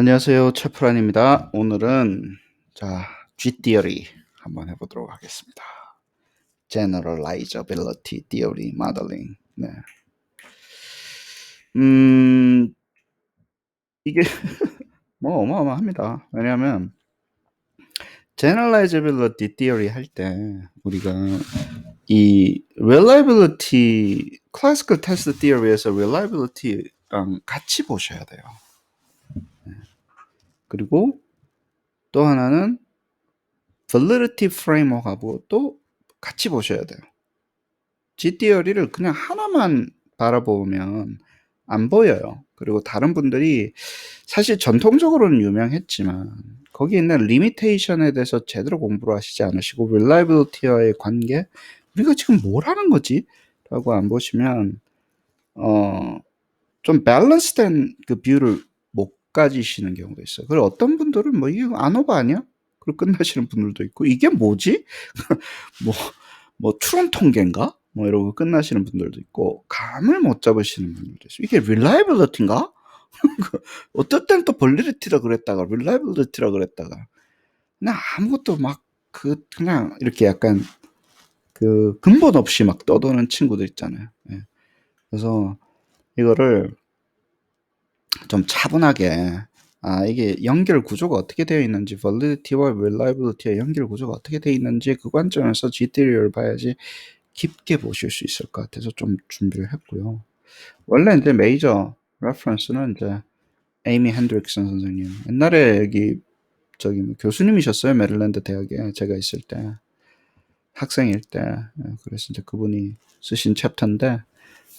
안녕하세요. 최프란입니다. 오늘은 G-Theory 한번 해보도록 하겠습니다. Generalizability Theory Modeling. 네. 이게 뭐 어마어마합니다. 왜냐하면 Generalizability Theory 할 때 우리가 이 Reliability, Classical Test Theory에서 Reliability랑 같이 보셔야 돼요. 그리고 또 하나는 Validity Framework하고 또 같이 보셔야 돼요. G-Theory를 그냥 하나만 바라보면 안 보여요. 그리고 다른 분들이 사실 전통적으로는 유명했지만 거기에 있는 리미테이션에 대해서 제대로 공부를 하시지 않으시고 Reliability와의 관계, 우리가 지금 뭘 하는 거지? 라고 안 보시면 좀 밸런스된 그 뷰를 못 가지시는 경우가 있어요. 그리고 어떤 분들은 뭐 이게 아노바 아니야? 그리고 끝나시는 분들도 있고 이게 뭐지? 뭐 추론 통계인가? 뭐 이러고 끝나시는 분들도 있고 감을 못 잡으시는 분들도 있어요. 이게 reliability인가? 어떨 땐 또 validity라 그랬다가 reliability라 그랬다가 그냥 아무것도 막 그냥 이렇게 약간 그 근본 없이 막 떠도는 친구들 있잖아요. 예. 그래서 이거를 좀 차분하게 이게 연결 구조가 어떻게 되어 있는지, validity와 reliability의 연결 구조가 어떻게 되어 있는지 그 관점에서 G-Theory를 봐야지 깊게 보실 수 있을 것 같아서 좀 준비를 했고요. 원래 이제 메이저 레퍼런스는 이제 에이미 핸드릭슨 선생님. 옛날에 여기 뭐 교수님이셨어요. 메릴랜드 대학에 제가 있을 때, 학생일 때. 그래서 이제 그분이 쓰신 챕터인데,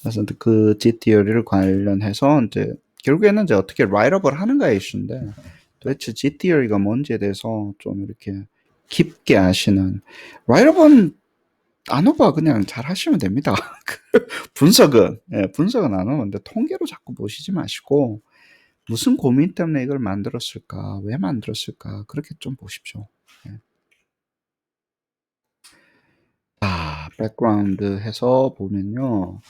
그래서 그 G-Theory를 관련해서 이제 결국에는 이제 어떻게 라이트업을 하는가의 이슈인데, 도대체 G-Theory가 뭔지에 대해서 좀 이렇게 깊게 아시는, 라이트업은 아노바 그냥 잘 하시면 됩니다. 분석은 안 하는데 통계로 자꾸 보시지 마시고 무슨 고민 때문에 이걸 만들었을까, 왜 만들었을까, 그렇게 좀 보십시오. 백그라운드 해서 보면요.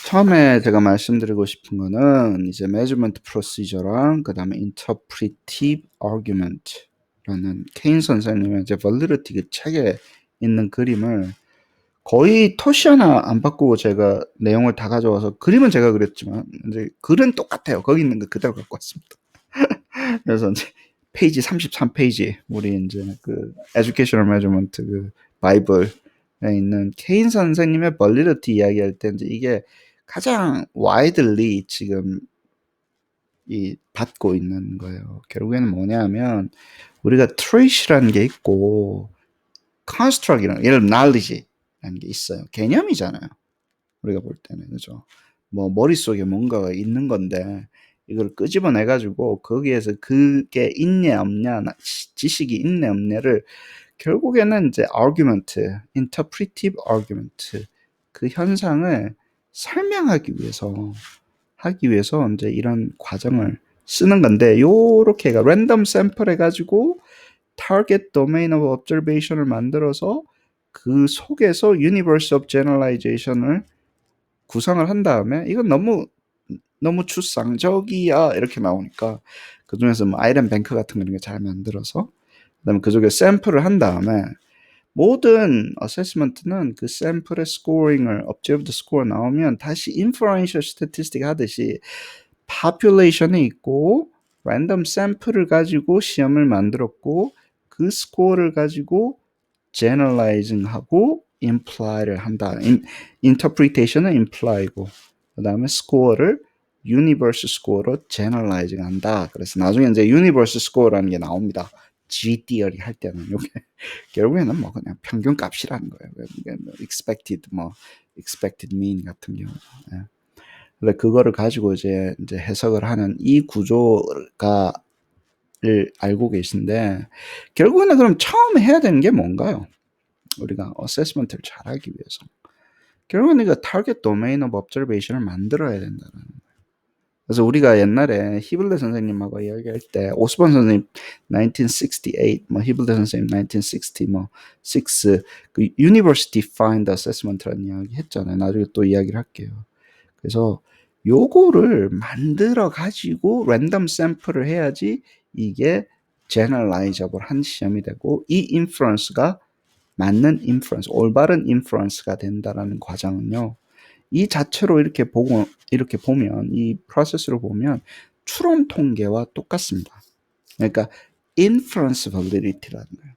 처음에 제가 말씀드리고 싶은 거는 이제 measurement procedure랑 그 다음에 interpretive argument라는 케인 선생님의 이제 validity 그 책에 있는 그림을 거의 토시 하나 안 바꾸고 제가 내용을 다 가져와서, 그림은 제가 그렸지만 이제 글은 똑같아요. 거기 있는 거 그대로 갖고 왔습니다. 그래서 이제 페이지 33페이지 우리 이제 그 Educational Measurement 그 바이블에 있는 케인 선생님의 validity 이야기할 때 이제 이게 가장 widely 지금 이 받고 있는 거예요. 결국에는 뭐냐면 우리가 trace라는 게 있고 construct이라는, 예를 들어 knowledge라는 게 있어요. 개념이잖아요. 우리가 볼 때는, 그죠? 뭐 머릿속에 뭔가가 있는 건데 이걸 끄집어내 가지고 거기에서 그게 있냐 없냐, 지식이 있냐 없냐를 결국에는 이제 argument, interpretive argument, 그 현상을 설명하기 위해서 이제 이런 과정을 쓰는 건데, 요렇게 랜덤 샘플 해가지고 target domain of observation을 만들어서 그 속에서 universe of generalization을 구성을 한 다음에, 이건 너무 추상적이야 이렇게 나오니까 그 중에서 뭐 아이런 뱅크 같은 거 잘 만들어서 그다음에 그쪽에 샘플을 한 다음에 모든 어세스먼트는 그 샘플의 스코어링을 observed score 나오면 다시 inferential statistic 하듯이 population이 있고 랜덤 샘플을 가지고 시험을 만들었고 그 스코어를 가지고 generalizing하고 imply를 한다. interpretation은 imply고 그 다음에 스코어를 universe 스코어로 generalizing 한다. 그래서 나중에 이제 universe 스코어라는 게 나옵니다. G-Theory 할 때는 이게 결국에는 뭐 그냥 평균 값이라는 거예요. expected mean 같은 경우. 근데 그거를 가지고 이제 해석을 하는 이 구조가 를 알고 계신데, 결국에는 그럼 처음에 해야 되는 게 뭔가요? 우리가 어세스먼트를 잘하기 위해서 결국은 이거 타겟 도메인 오브 observation을 만들어야 된다는 거예요. 그래서 우리가 옛날에 히블레 선생님하고 이야기할 때, 오스본 선생님 1968, 뭐 히블레 선생님 1960, 뭐 6, 그 University Defined Assessment라는 이야기 했잖아요. 나중에 또 이야기를 할게요. 그래서 요거를 만들어 가지고 랜덤 샘플을 해야지 이게 generalizable한 시험이 되고 이 inference가 맞는 inference, 올바른 inference가 된다라는 과정은요. 이 자체로 이렇게 보면 이 프로세스를 보면 추론 통계와 똑같습니다. 그러니까 inference validity라는 거예요.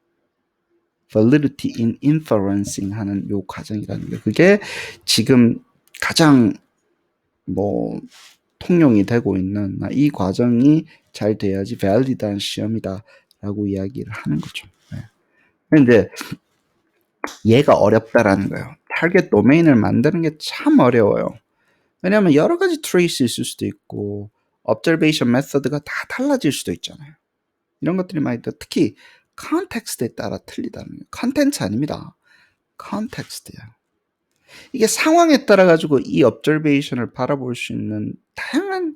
validity in inferencing 하는 요 과정이라는 게 그게 지금 가장 통용이 되고 있는 이 과정이 잘 돼야지 valid한 시험이다라고 이야기를 하는 거죠. 네. 근데 얘가 어렵다라는 거예요. 타겟 도메인을 만드는 게 참 어려워요. 왜냐하면 여러 가지 트레이스 있을 수도 있고 observation method가 다 달라질 수도 있잖아요. 이런 것들이 많이 있다. 특히 컨텍스트에 따라 틀리다는 거예요. 컨텐츠 아닙니다. 컨텍스트야. 이게 상황에 따라 가지고 이 observation을 바라볼 수 있는 다양한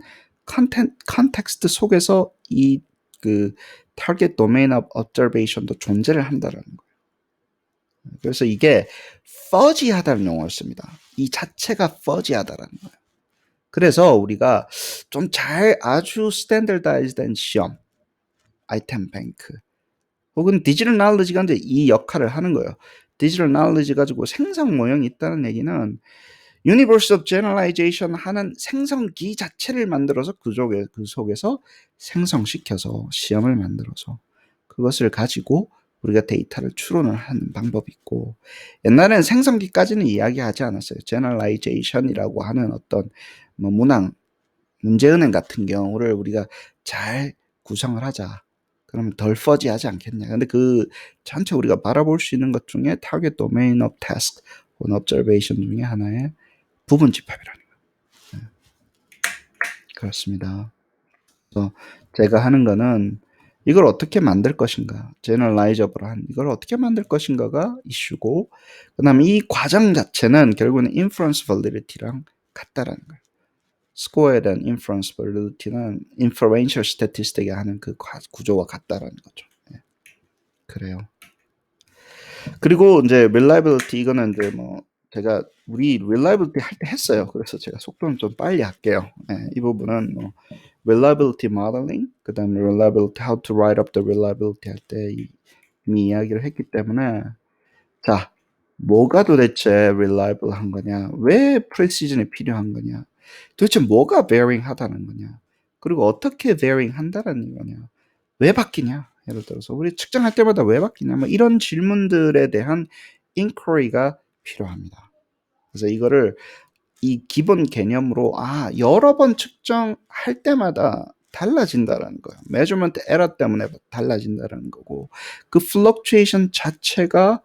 컨텍스트 속에서 이 target domain of observation도 존재를 한다라는 거예요. 그래서 이게 fuzzy하다는 용어를 씁니다. 이 자체가 fuzzy하다라는 거예요. 그래서 우리가 좀 아주 standardized된 시험, 아이템 뱅크, 혹은 디지털 나울리지가 이제 이 역할을 하는 거예요. 디지털 나울리지 가지고 생성 모형이 있다는 얘기는 Universe of Generalization 하는 생성기 자체를 만들어서 그 속에서 생성시켜서 시험을 만들어서 그것을 가지고 우리가 데이터를 추론을 하는 방법이 있고 옛날에는 생성기까지는 이야기하지 않았어요. Generalization이라고 하는 어떤 문제은행 같은 경우를 우리가 잘 구성을 하자. 그러면 덜 fuzzy하지 않겠냐. 근데 그 전체 우리가 바라볼 수 있는 것 중에 target domain of task 혹은 observation 중에 하나의 부분 집합이라는 거예요. 그렇습니다. 그래서 제가 하는 거는 이걸 어떻게 만들 것인가, generalizable한 이걸 어떻게 만들 것인가가 이슈고, 그다음에 이 과정 자체는 결국은 inference validity랑 같다라는 거예요. 스코어에 대한 inference validity는 inferential statistic에 하는 그 구조와 같다라는 거죠. 네. 그래요. 그리고 이제 reliability 이거는 이제 제가 우리 reliability 할 때 했어요. 그래서 제가 속도는 좀 빨리 할게요. 네, 이 부분은 reliability modeling, 그다음에 reliability, how to write up the reliability 할 때 이미 이야기를 했기 때문에 자, 뭐가 도대체 reliable한 거냐? 왜 precision이 필요한 거냐? 도대체 뭐가 varying 하다는 거냐? 그리고 어떻게 varying 한다는 거냐? 왜 바뀌냐? 예를 들어서 우리 측정할 때마다 왜 바뀌냐? 이런 질문들에 대한 inquiry가 필요합니다. 그래서 이거를 이 기본 개념으로 여러 번 측정할 때마다 달라진다라는 거예요. measurement error 때문에 달라진다라는 거고 그 fluctuation 자체가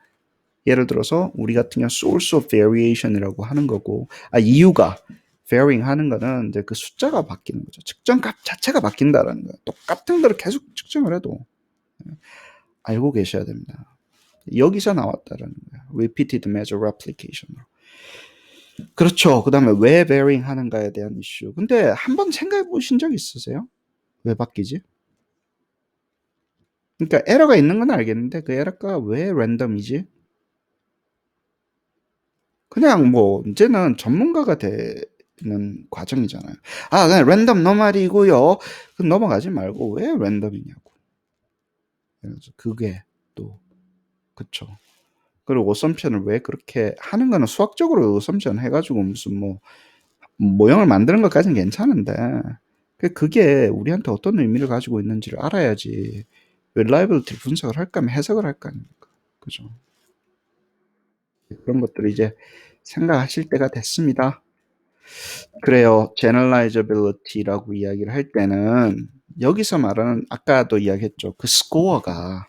예를 들어서 우리 같은 경우 source of variation이라고 하는 거고 이유가 varying 하는 거는 이제 그 숫자가 바뀌는 거죠. 측정값 자체가 바뀐다라는 거예요. 똑같은 거를 계속 측정을 해도 알고 계셔야 됩니다. 여기서 나왔다라는 거예요. repeated measure replication. 그렇죠. 그 다음에 왜 varying 하는가에 대한 이슈. 근데 한번 생각해 보신 적 있으세요? 왜 바뀌지? 그러니까 에러가 있는 건 알겠는데 그 에러가 왜 랜덤이지? 그냥 이제는 전문가가 되는 과정이잖아요. 그냥 랜덤 노말이고요. 그럼 넘어가지 말고 왜 랜덤이냐고. 그래서 그게 또 그쵸. 그리고 어썸션을 왜 그렇게 하는 거는 수학적으로 어썸션 해가지고 무슨 모형을 만드는 것까지는 괜찮은데 그게 우리한테 어떤 의미를 가지고 있는지를 알아야지 reliability 분석을 할까 하면 해석을 할까 아닙니까? 그죠? 그런 것들을 이제 생각하실 때가 됐습니다. 그래요. generalizability라고 이야기를 할 때는 여기서 말하는 아까도 이야기했죠. 그 스코어가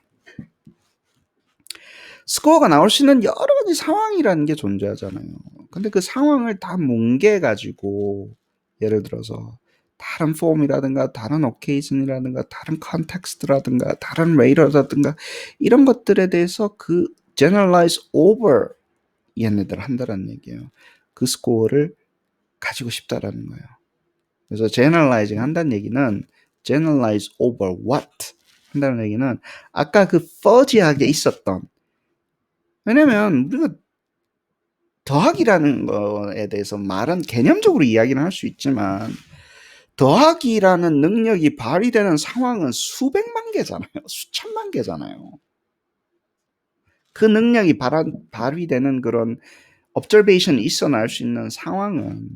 나올 수 있는 여러 가지 상황이라는 게 존재하잖아요. 근데 그 상황을 다 뭉개가지고 예를 들어서 다른 폼이라든가 다른 오케이션이라든가 다른 컨텍스트라든가 다른 레이더라든가 이런 것들에 대해서 그 generalize over 얘네들 한다는 얘기예요. 그 스코어를 가지고 싶다라는 거예요. 그래서 generalizing 한다는 얘기는 generalize over what 한다는 얘기는 아까 그 fuzzy하게 있었던 왜냐면 우리가 더하기라는 거에 대해서 말은 개념적으로 이야기는 할 수 있지만 더하기라는 능력이 발휘되는 상황은 수백만 개잖아요. 수천만 개잖아요. 그 능력이 발휘되는 그런 observation이 있어 날 수 있는 상황은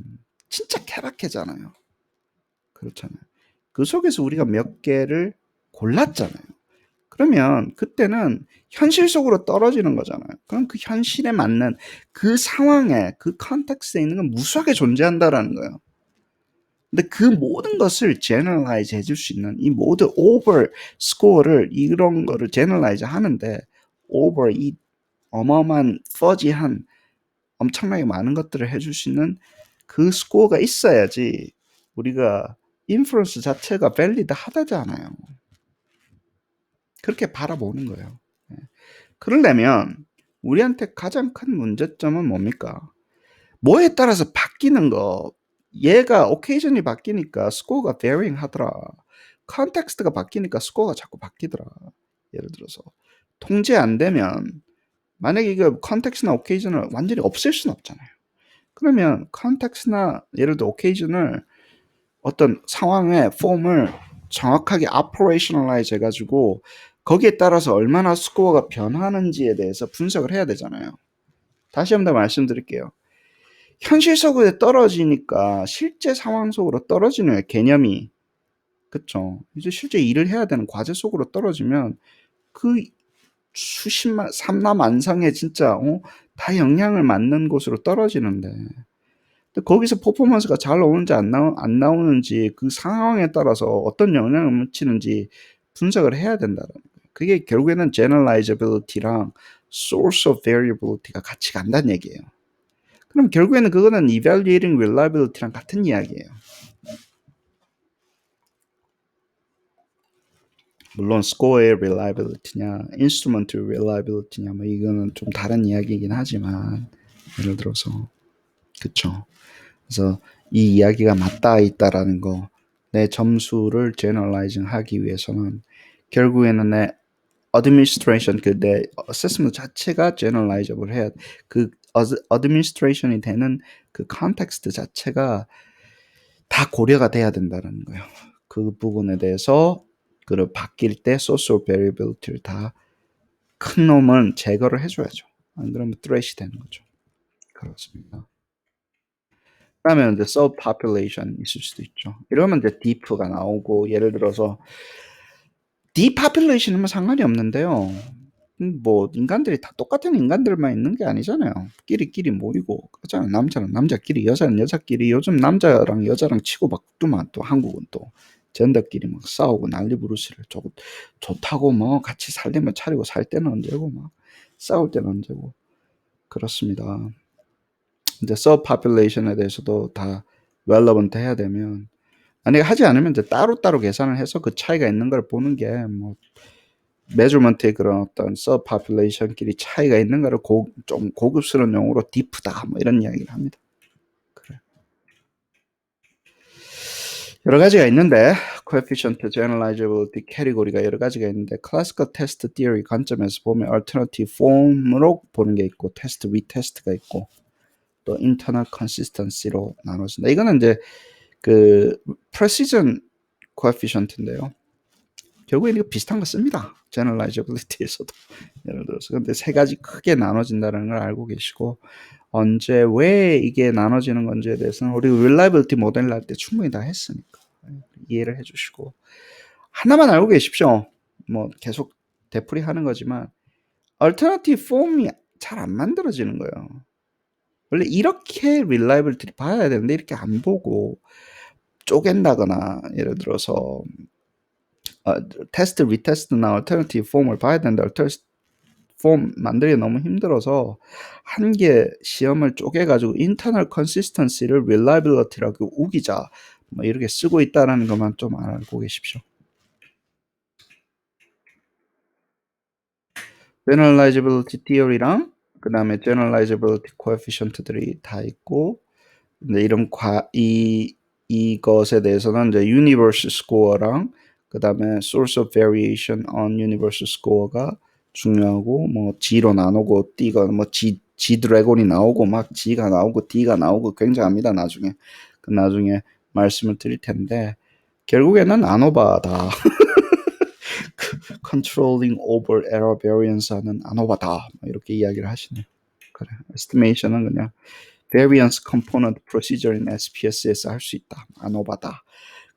진짜 케바케잖아요. 그렇잖아요. 그 속에서 우리가 몇 개를 골랐잖아요. 그러면 그때는 현실 속으로 떨어지는 거잖아요. 그럼 그 현실에 맞는 그 상황에 그 컨텍스트에 있는 건 무수하게 존재한다라는 거예요. 근데 그 모든 것을 제너럴라이즈 해줄 수 있는 이 모든 오버 스코어를 이런 거를 제너럴라이즈 하는데 오버 이 어마어마한 퍼지한 엄청나게 많은 것들을 해줄 수 있는 그 스코어가 있어야지 우리가 인프루언스 자체가 밸리드 하다잖아요. 그렇게 바라보는 거예요. 그러려면 우리한테 가장 큰 문제점은 뭡니까? 뭐에 따라서 바뀌는 거, 얘가 오케이전이 바뀌니까 스코어가 varying 하더라. 컨텍스트가 바뀌니까 스코어가 자꾸 바뀌더라. 예를 들어서 통제 안 되면 만약에 이거 컨텍스트나 오케이전을 완전히 없앨 수는 없잖아요. 그러면 컨텍스트나 예를 들어 오케이전을 어떤 상황의 폼을 정확하게 operationalize 해가지고 거기에 따라서 얼마나 스코어가 변하는지에 대해서 분석을 해야 되잖아요. 다시 한번 더 말씀드릴게요. 현실 속에 떨어지니까 실제 상황 속으로 떨어지는 개념이 그쵸. 이제 실제 일을 해야 되는 과제 속으로 떨어지면 그 수십만 삼라만상에 진짜 다 영향을 맞는 곳으로 떨어지는데 근데 거기서 퍼포먼스가 잘 나오는지 안 나오는지 그 상황에 따라서 어떤 영향을 미치는지 분석을 해야 된다는 거예요. 그게 결국에는 generalizability랑 source of variability가 같이 간다는 얘기예요. 그럼 결국에는 그거는 evaluating reliability랑 같은 이야기예요. 물론 score의 reliability냐, instrument reliability냐, 뭐 이거는 좀 다른 이야기이긴 하지만 예를 들어서 그쵸. 그래서 이 이야기가 맞닿아 있다라는 거, 내 점수를 generalizing 하기 위해서는 결국에는 내 administration, 내 assessment 자체가 generalizable 해야 그 administration이 되는 그 context 자체가 다 고려가 돼야 된다는 거예요. 그 부분에 대해서 그 바뀔 때 social variability를 다 큰 놈은 제거를 해줘야죠. 안 그러면 threat이 되는 거죠. 그렇습니다. 그다음에 이제 subpopulation 있을 수도 있죠. 이러면 이제 deep가 나오고 예를 들어서 depopulation이면 상관이 없는데요. 뭐 인간들이 다 똑같은 인간들만 있는 게 아니잖아요. 끼리끼리 모이고 그렇잖아요. 남자는 남자끼리, 여자는 여자끼리. 요즘 남자랑 여자랑 치고 막더만 또 한국은 또 젠더끼리 막 싸우고 난리 부르시를 좋다고 뭐 같이 살려면 차리고 살 때는 언제고 막 싸울 때는 언제고 그렇습니다. 이제 subpopulation에 대해서도 다 relevant 해야 되면 만약에 하지 않으면 이제 따로따로 계산을 해서 그 차이가 있는 걸 보는 게 뭐 measurement의 그런 어떤 subpopulation끼리 차이가 있는 거를 좀 고급스러운 용어로 deep다 뭐 이런 이야기를 합니다. 그래. 여러 가지가 있는데 coefficient, generalizability, category가 여러 가지가 있는데 classical test theory 관점에서 보면 alternative form으로 보는 게 있고 test, retest가 있고 또 internal consistency로 나눠진다. 이거는 이제 그 precision coefficient인데요. 결국에 이거 비슷한 거 씁니다. generalizability에서도. 예를 들어서. 근데 세 가지 크게 나눠진다는 걸 알고 계시고, 언제, 왜 이게 나눠지는 건지에 대해서는 우리 reliability 모델을 할 때 충분히 다 했으니까. 이해를 해 주시고. 하나만 알고 계십시오. 뭐 계속 되풀이 하는 거지만, alternative form이 잘 안 만들어지는 거예요. 원래 이렇게 reliability를 봐야 되는데, 이렇게 안 보고 쪼갠다거나, 예를 들어서, 테스트, 리테스트나 얼터너티브 폼을 봐야 되는데 얼터너티브 폼 만들기 너무 힘들어서 한 개 시험을 쪼개가지고 internal consistency를 reliability라고 우기자 뭐 이렇게 쓰고 있다는 것만 좀 알고 계십시오. generalizability theory랑 그 다음에 generalizability coefficient들이 다 있고 근데 이것에 대해서는 이제 universal score랑 그 다음에 source of variation on universal score가 중요하고 뭐 G로 나누고 D가 뭐 G G드래곤이 나오고 막 G가 나오고 D가 나오고 굉장합니다. 나중에 말씀을 드릴 텐데 결국에는 ANOVA다. Controlling over error variance 하는 ANOVA다. 뭐 이렇게 이야기를 하시네요. 그래. Estimation은 그냥 variance component procedure in SPSS 할 수 있다. ANOVA다.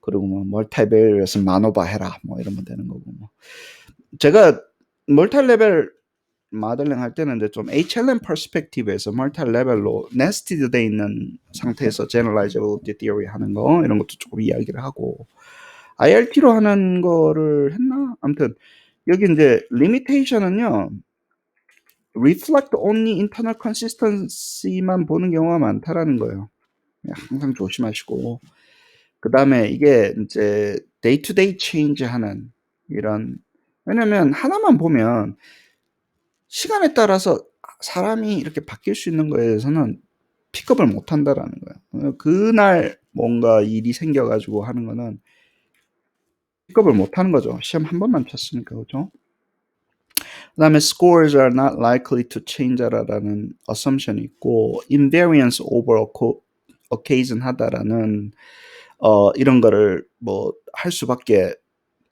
그리고 뭐 multivariate은 MANOVA 해라. 뭐 이러면 되는 거고 뭐. 제가 멀티레벨 모델링 할 때는 이제 좀 HLM 퍼스펙티브에서 멀티레벨로 nested 돼 있는 상태에서 generalizability theory 하는 거 이런 것도 조금 이야기를 하고 IRT로 하는 거를 했나? 아무튼 여기 이제 limitation은요. reflect only internal consistency만 보는 경우가 많다라는 거예요. 항상 조심하시고 그 다음에 이게 이제 day to day change 하는 이런 왜냐면 하나만 보면 시간에 따라서 사람이 이렇게 바뀔 수 있는 거에 대해서는 픽업을 못 한다라는 거예요. 그날 뭔가 일이 생겨가지고 하는 거는 픽업을 못 하는 거죠. 시험 한 번만 쳤으니까, 그죠? 그 다음에 scores are not likely to change라는 assumption이 있고 invariance over occasion 하다라는 이런 거를 뭐 할 수밖에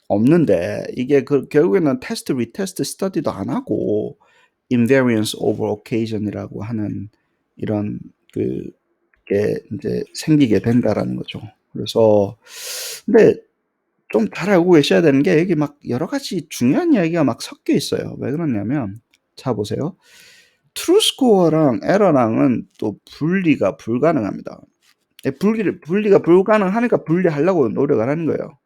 없는데 이게 결국에는 테스트, 리테스트, 스터디도 안 하고 invariance over occasion이라고 하는 이런 그게 이제 생기게 된다라는 거죠. 그래서 근데 좀 잘 알고 계셔야 되는 게 여기 막 여러 가지 중요한 이야기가 막 섞여 있어요. 왜 그러냐면 자 보세요. true score랑 error랑은 또 분리가 불가능합니다. 분리가 불가능하니까 분리하려고 노력을 하는 거예요.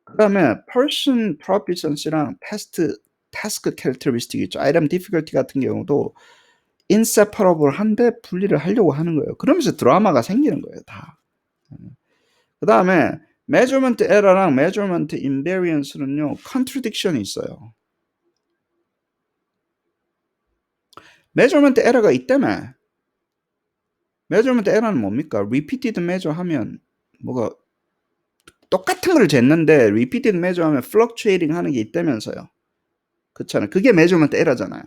그 다음에 person proficiency랑 task characteristic 있죠. item difficulty 같은 경우도 inseparable 한데 분리를 하려고 하는 거예요. 그러면서 드라마가 생기는 거예요, 다. 그 다음에 measurement error랑 measurement invariance는요, contradiction이 있어요. measurement error가 있다며. measurement error는 뭡니까? repeated measure 하면 뭐가 똑같은 걸 쟀는데 repeated measure 하면 fluctuating 하는 게 있다면서요. 그렇잖아요. 그게 measurement error잖아요.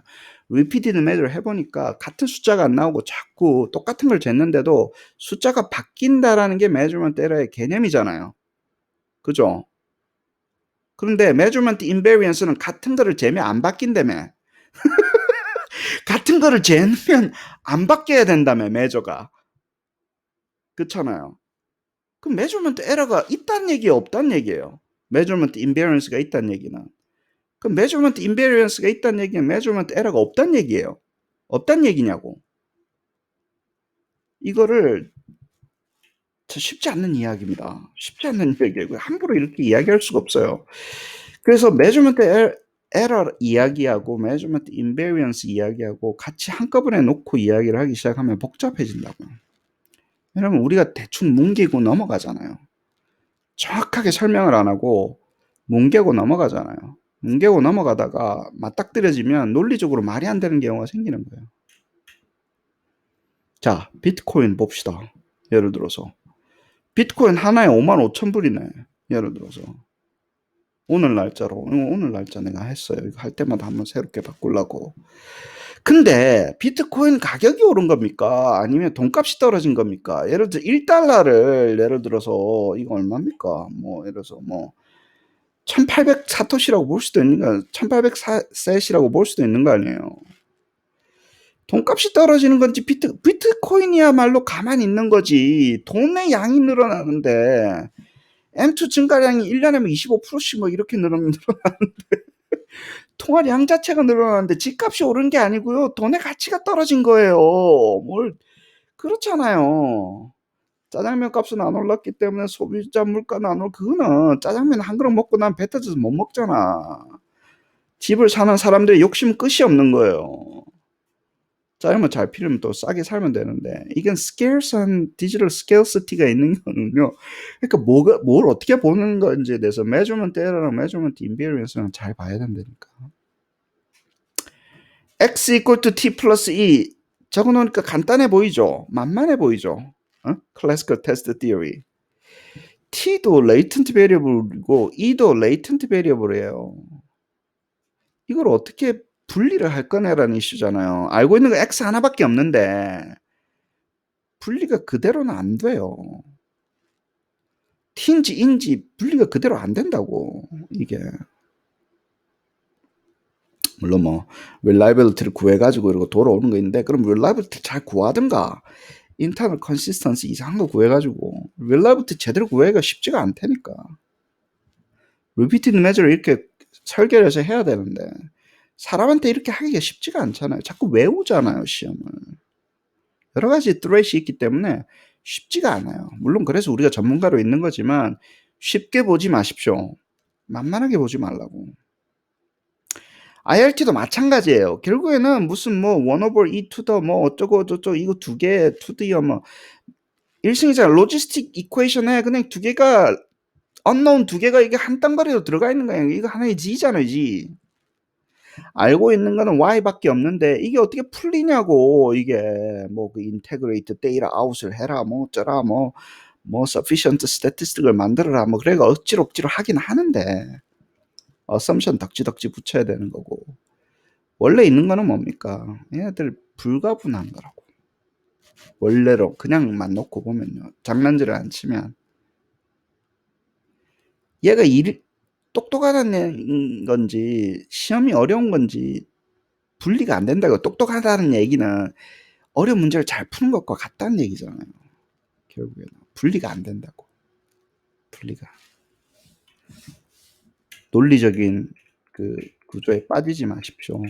repeated measure 해보니까 같은 숫자가 안 나오고 자꾸 똑같은 걸 쟀는데도 숫자가 바뀐다라는 게 measurement error의 개념이잖아요. 그죠? 그런데 measurement invariance는 같은 거를 재면 안 바뀐다며. 같은 거를 재면 안 바뀌어야 된다며, measure가. 그렇잖아요. 그럼 measurement error가 있다는 얘기예요, 없다는 얘기예요? measurement invariance가 있다는 얘기는. 그럼 measurement invariance가 있다는 얘기는 measurement error가 없다는 얘기예요. 없다는 얘기냐고. 이거를 쉽지 않는 이야기입니다. 쉽지 않는 이야기예요. 함부로 이렇게 이야기할 수가 없어요. 그래서 measurement error 이야기하고 measurement invariance 이야기하고 같이 한꺼번에 놓고 이야기를 하기 시작하면 복잡해진다고요. 왜냐면 우리가 대충 뭉개고 넘어가잖아요. 정확하게 설명을 안 하고 뭉개고 넘어가잖아요. 뭉개고 넘어가다가 맞닥뜨려지면 논리적으로 말이 안 되는 경우가 생기는 거예요. 자, 비트코인 봅시다. 예를 들어서 비트코인 하나에 55,000불이네. 예를 들어서 오늘 날짜 내가 했어요. 이거 할 때마다 한번 새롭게 바꾸려고. 근데 비트코인 가격이 오른 겁니까? 아니면 돈값이 떨어진 겁니까? 예를 들어 1달러를 예를 들어서 이거 얼마입니까? 뭐 예를 들어서 뭐 1800 사토시라고 볼 수도 있는 거 1800 셋이라고 볼 수도 있는 거 아니에요. 돈값이 떨어지는 건지 비트코인이야말로 가만히 있는 거지. 돈의 양이 늘어나는데 M2 증가량이 1년에 25%씩 뭐 이렇게 늘어나는데 통화량 자체가 늘어나는데 집값이 오른 게 아니고요. 돈의 가치가 떨어진 거예요. 뭘 그렇잖아요. 짜장면 값은 안 올랐기 때문에 소비자 물가는 안 그거는 짜장면 한 그릇 먹고 난 배 터져서 못 먹잖아. 집을 사는 사람들의 욕심 끝이 없는 거예요. 짜장면 잘 필요면 또 싸게 살면 되는데 이건 scarce한 디지털 scarcity가 있는 거는요. 그러니까 뭘 어떻게 보는 건지에 대해서 measurement error랑 measurement invariance는 잘 봐야 된다니까. x equal to t 플러스 2 적어놓으니까 간단해 보이죠? 만만해 보이죠? classical test theory. t도 latent variable이고 e도 latent variable이에요. 이걸 어떻게 분리를 할 거냐라는 이슈잖아요. 알고 있는 거 X 하나밖에 없는데 분리가 그대로는 안 돼요. T인지 E인지 분리가 그대로 안 된다고, 이게. 물론 뭐 reliability를 구해가지고 이러고 돌아오는 거 있는데, 그럼 reliability 잘 구하든가 internal consistency 이상한 거 구해가지고. reliability 제대로 구하기가 쉽지가 않다니까. repeated measure를 이렇게 설계를 해서 해야 되는데 사람한테 이렇게 하기가 쉽지가 않잖아요. 자꾸 외우잖아요, 시험을. 여러 가지 threat이 있기 때문에 쉽지가 않아요. 물론 그래서 우리가 전문가로 있는 거지만 쉽게 보지 마십시오. 만만하게 보지 말라고. IRT도 마찬가지예요. 결국에는 무슨 뭐 1 over E to the 뭐 어쩌고 저쩌고 이거 두 개 to the요 뭐 일승이잖아. 로지스틱 이퀘이션에 그냥 두 개가 unknown 두 개가 이게 한 땅거리로 들어가 있는 거예요. 이거 하나의 G잖아요, G. 알고 있는 거는 Y밖에 없는데 이게 어떻게 풀리냐고. 이게 뭐 그 integrate data out을 해라 뭐 어쩌라 뭐 sufficient statistic을 만들어라 뭐 그래가 억지로 하긴 하는데 assumption 덕지덕지 붙여야 되는 거고. 원래 있는 거는 뭡니까? 얘네들 불가분한 거라고. 원래로 그냥만 놓고 보면요. 장난질을 안 치면 얘가 똑똑하다는 건지 시험이 어려운 건지 분리가 안 된다고. 똑똑하다는 얘기는 어려운 문제를 잘 푸는 것과 같다는 얘기잖아요. 결국에는 분리가 안 된다고. 분리가. 논리적인 그 구조에 빠지지 마십시오.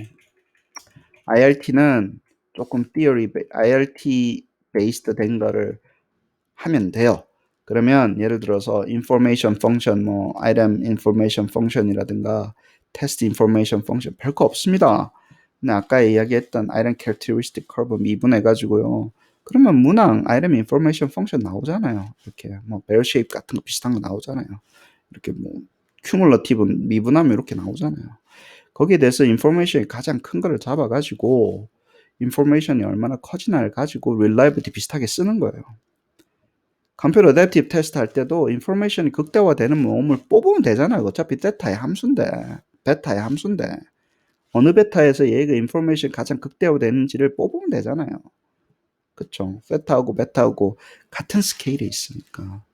IRT는 조금 IRT 베이스드 된 거를 하면 돼요. 그러면 예를 들어서 information function, 뭐 item information function이라든가 test information function 별거 없습니다. 근데 아까 이야기했던 item characteristic curve 미분해가지고요. 그러면 문항 item information function 나오잖아요. 이렇게 뭐 bell shape 같은 거 비슷한 거 나오잖아요. 이렇게 뭐 cumulative 미분하면 이렇게 나오잖아요. 거기에 대해서 information이 가장 큰 거를 잡아가지고 information이 얼마나 커지나를 가지고 reliability 비슷하게 쓰는 거예요. 컴퓨터 어댑티브 테스트 할 때도 인포메이션이 극대화되는 몸을 뽑으면 되잖아요. 어차피 베타의 함수인데 어느 베타에서 얘가 인포메이션 가장 극대화되는지를 뽑으면 되잖아요. 그쵸? 세타하고 베타하고 같은 스케일에 있으니까.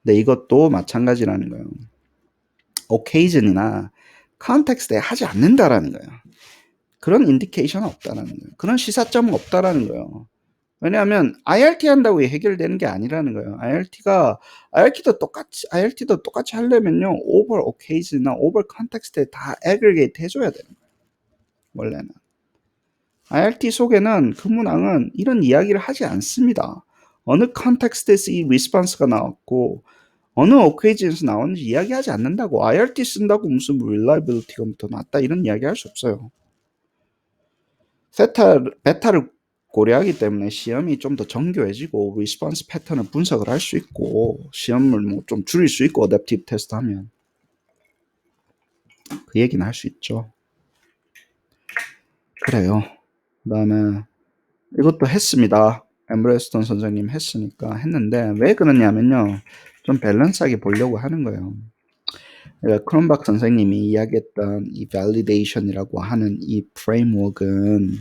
근데 이것도 마찬가지라는 거예요. occasion이나 컨텍스트에 하지 않는다라는 거예요. 그런 인디케이션은 없다라는 거예요. 그런 시사점은 없다라는 거예요. 왜냐하면 IRT 한다고 해결되는 게 아니라는 거예요. IRT도 똑같이 하려면요, over occasion이나 over context에 다 aggregate 해줘야 되는 거예요. 원래는. IRT 속에는 그 문항은 이런 이야기를 하지 않습니다. 어느 context에서 이 response가 나왔고, 어느 occasion에서 나왔는지 이야기하지 않는다고. IRT 쓴다고 무슨 reliability가 더 낫다 이런 이야기 할 수 없어요. 베타를 고려하기 때문에 시험이 좀 더 정교해지고 리스폰스 패턴을 분석을 할 수 있고 시험을 뭐 좀 줄일 수 있고 어댑티브 테스트 하면 그 얘기는 할 수 있죠. 그래요. 그 다음에 이것도 했습니다. 엠브레스턴 선생님 했으니까 했는데 왜 그러냐면요. 좀 밸런스하게 보려고 하는 거예요. 크롬박 선생님이 이야기했던 이 validation이라고 하는 이 프레임워크는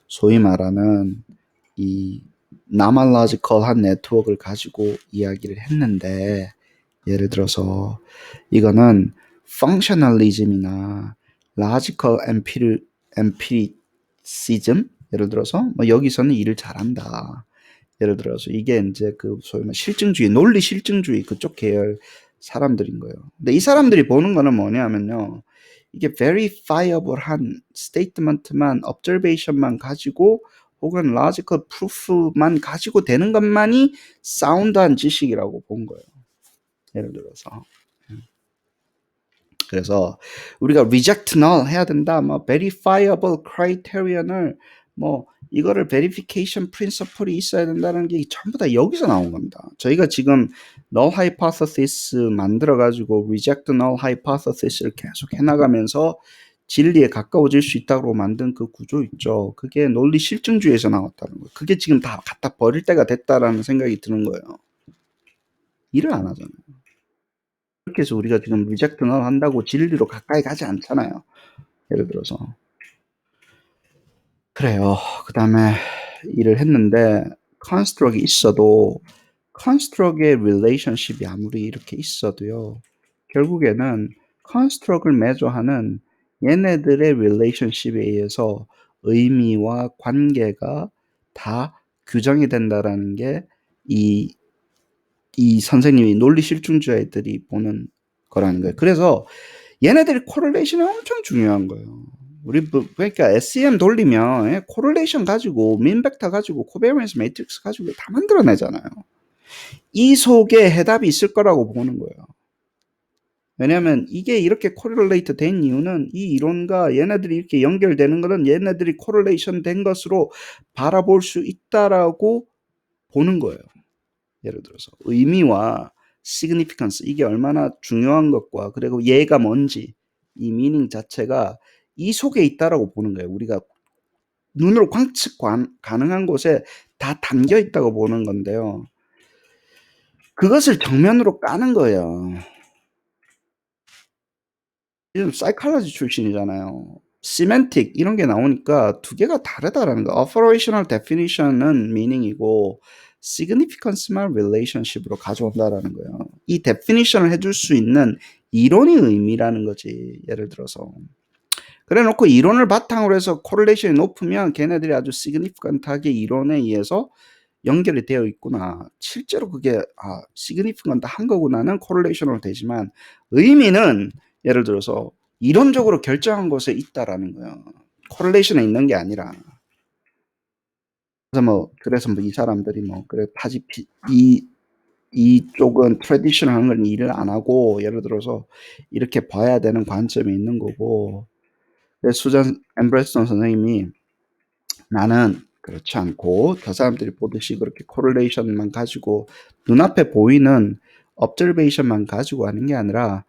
소위 말하는 이 나말라지컬한 네트워크를 가지고 이야기를 했는데 예를 들어서 이거는 펑셔널리즘이나 라지컬 엠피리시즘 예를 들어서 뭐 여기서는 일을 잘한다. 예를 들어서 이게 이제 그 소위 말 실증주의, 논리 실증주의 그쪽 계열 사람들인 거예요. 근데 이 사람들이 보는 거는 뭐냐면요. 이게 verifiable한 statement만, observation만 가지고 혹은 logical proof만 가지고 되는 것만이 사운드한 지식이라고 본 거예요. 예를 들어서. 그래서 우리가 reject null 해야 된다. 뭐 verifiable criterion 뭐 이거를 verification principle이 있어야 된다는 게 전부 다 여기서 나온 겁니다. 저희가 지금 null hypothesis 만들어 가지고 reject null hypothesis를 계속 해나가면서 진리에 가까워질 수 있다고 만든 그 구조 있죠. 그게 논리 실증주의에서 나왔다는 거예요. 그게 지금 다 갖다 버릴 때가 됐다라는 생각이 드는 거예요. 일을 안 하잖아요. 그렇게 해서 우리가 지금 리젝트 null 한다고 진리로 가까이 가지 않잖아요. 예를 들어서. 그래요. 그다음에 일을 했는데 construct이 있어도 construct의 relationship이 아무리 이렇게 있어도요. 결국에는 construct을 매조하는 얘네들의 relationship에 의해서 의미와 관계가 다 규정이 된다라는 게 이 선생님이 논리 실증주의들이 보는 거라는 거예요. 그래서 얘네들이 correlation이 엄청 중요한 거예요. 우리 그러니까 SEM 돌리면 correlation 가지고 mean vector 가지고 covariance matrix 가지고 다 만들어내잖아요. 이 속에 해답이 있을 거라고 보는 거예요. 왜냐하면 이게 이렇게 correlate 된 이유는 이 이론과 얘네들이 이렇게 연결되는 거는 얘네들이 correlation 된 것으로 바라볼 수 있다라고 보는 거예요. 예를 들어서 의미와 significance 이게 얼마나 중요한 것과 그리고 얘가 뭔지 이 meaning 자체가 이 속에 있다라고 보는 거예요. 우리가 눈으로 관측 가능한 곳에 다 담겨 있다고 보는 건데요. 그것을 정면으로 까는 거예요. 지금 사이콜로지 출신이잖아요. semantic 이런 게 나오니까 두 개가 다르다라는 거. operational definition은 meaning이고 significance만 relationship으로 가져온다라는 거예요. 이 definition을 해줄 수 있는 이론이 의미라는 거지. 예를 들어서. 그래 놓고 이론을 바탕으로 해서 correlation이 높으면 걔네들이 아주 significant하게 이론에 의해서 연결이 되어 있구나. 실제로 그게 significant한 거구나는 correlation으로 되지만 의미는 예를 들어서 이론적으로 결정한 곳에 있다라는 거예요. correlation에 있는 게 아니라. 그래서 이 사람들이 그래 이쪽은 트래디셔널한 건 일을 안 하고 예를 들어서 이렇게 봐야 되는 관점이 있는 거고. 그래서 수잔 엠브레스턴 선생님이 나는 그렇지 않고 저 사람들이 보듯이 그렇게 코릴레이션만 가지고 눈앞에 보이는 observation만 가지고 하는 게 아니라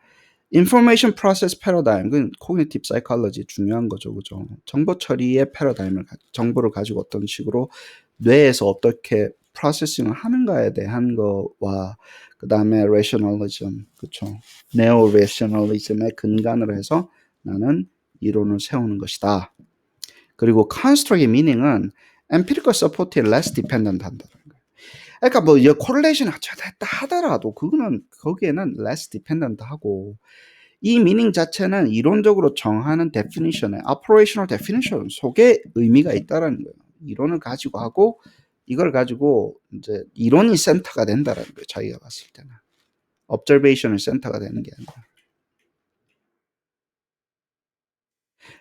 information process paradigm, 그 cognitive psychology 중요한 거죠, 그죠? 정보 처리의 패러다임을 정보를 가지고 어떤 식으로 뇌에서 어떻게 프로세싱을 하는가에 대한 거와 그 다음에 rationalism, 그렇죠? neo-rationalism에 근간을 해서 나는 이론을 세우는 것이다. 그리고 construct의 meaning은 empirical support에 less dependent 한다는 거예요. 그러니까 이 correlation 됐다 하더라도 그거는 거기에는 less dependent 하고 이 meaning 자체는 이론적으로 정하는 definition에 operational definition 속에 의미가 있다라는 거예요. 이론을 가지고 하고 이걸 가지고 이제 이론이 센터가 된다라는 거예요. 자기가 봤을 때는 observation이 센터가 되는 게 아니라.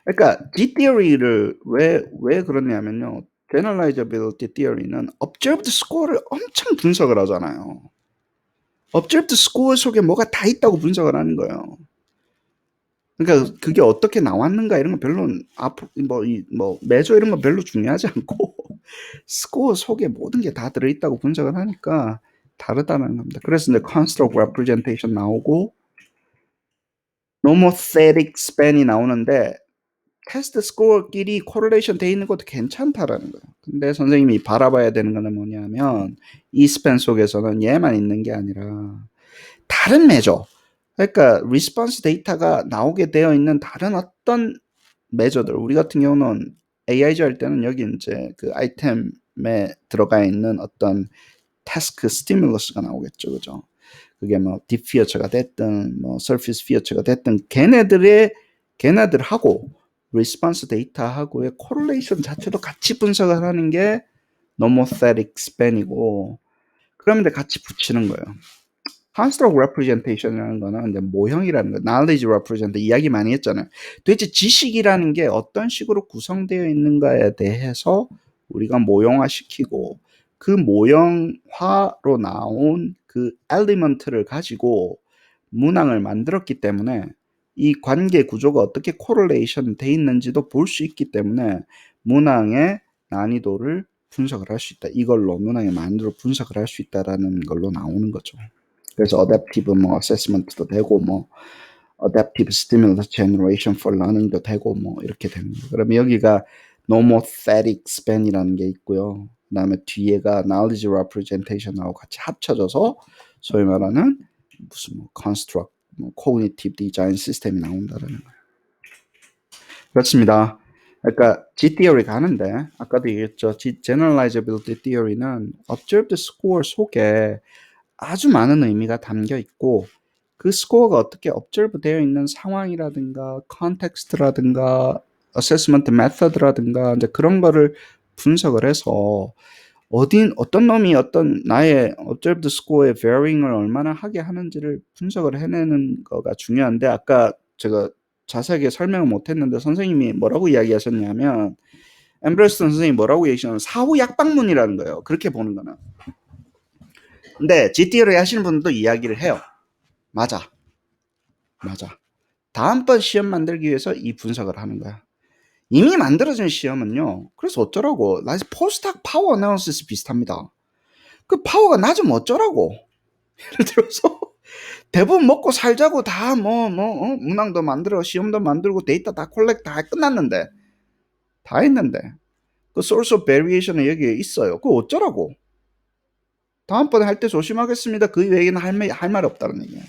그러니까 G theory를 왜 그러냐면요. generalizability theory는 observed score를 엄청 분석을 하잖아요. observed score 속에 뭐가 다 있다고 분석을 하는 거예요. 그러니까 그게 어떻게 나왔는가 이런 건 별로 매조 이런 건 별로 중요하지 않고 스코어 속에 모든 게 다 들어있다고 분석을 하니까 다르다는 겁니다. 그래서 이제 construct representation 나오고 nomothetic span이 나오는데 테스트 스코어끼리 코릴레이션 돼 있는 것도 괜찮다라는 거예요. 근데 선생님이 바라봐야 되는 거는 뭐냐면 이 스팬 속에서는 얘만 있는 게 아니라 다른 매저, 그러니까 리스폰스 데이터가 나오게 되어 있는 다른 어떤 매저들, 우리 같은 경우는 AIG 할 때는 여기 이제 그 아이템에 들어가 있는 어떤 태스크 스티뮬러스가 나오겠죠, 그죠? 그게 딥 피어처가 됐든 서피스 피어처가 됐든 걔네들하고 리스폰스 데이터하고의 코릴레이션 자체도 같이 분석을 하는 게 nomothetic span이고 그러면 이제 같이 붙이는 거예요. construct representation이라는 거는 이제 모형이라는 거, knowledge represent 이야기 많이 했잖아요. 도대체 지식이라는 게 어떤 식으로 구성되어 있는가에 대해서 우리가 모형화시키고 그 모형화로 나온 그 엘리먼트를 가지고 문항을 만들었기 때문에 이 관계 구조가 어떻게 코릴레이션 돼 있는지도 볼 수 있기 때문에 문항의 난이도를 분석을 할 수 있다. 이걸로 문항의 난이도를 분석을 할 수 있다라는 걸로 나오는 거죠. 그래서 adaptive assessment도 되고 adaptive stimulus generation for learning도 되고 이렇게 되는 거예요. 그러면 여기가 nomothetic span이라는 게 있고요. 그다음에 뒤에가 knowledge representation하고 같이 합쳐져서 소위 말하는 무슨 construct, cognitive design 시스템이 나온다라는 거예요. 그렇습니다. 그러니까 G-theory가 하는데 아까도 얘기했죠. Generalizability theory는 observed score 속에 아주 많은 의미가 담겨 있고 그 스코어가 어떻게 observe 되어 있는 상황이라든가 context라든가 assessment method라든가 이제 그런 거를 분석을 해서 어떤 놈이 어떤 나의 observed score의 varying을 얼마나 하게 하는지를 분석을 해내는 거가 중요한데 아까 제가 자세하게 설명을 못했는데 선생님이 뭐라고 이야기하셨냐면 엠브레스턴 선생님이 뭐라고 얘기하셨냐면 사후 약방문이라는 거예요. 그렇게 보는 거는. 근데 GT를 하시는 분들도 이야기를 해요. 맞아. 다음번 시험 만들기 위해서 이 분석을 하는 거야. 이미 만들어진 시험은요. 그래서 어쩌라고. 포스트학 파워 어나운시스 비슷합니다. 그 파워가 낮으면 어쩌라고. 예를 들어서 대부분 먹고 살자고 다 문항도 만들어 시험도 만들고 데이터 다 콜렉트 다 끝났는데 다 했는데 그 source of variation은 여기에 있어요. 그거 어쩌라고. 다음번에 할 때 조심하겠습니다. 그 외에는 할 말 없다는 얘기예요.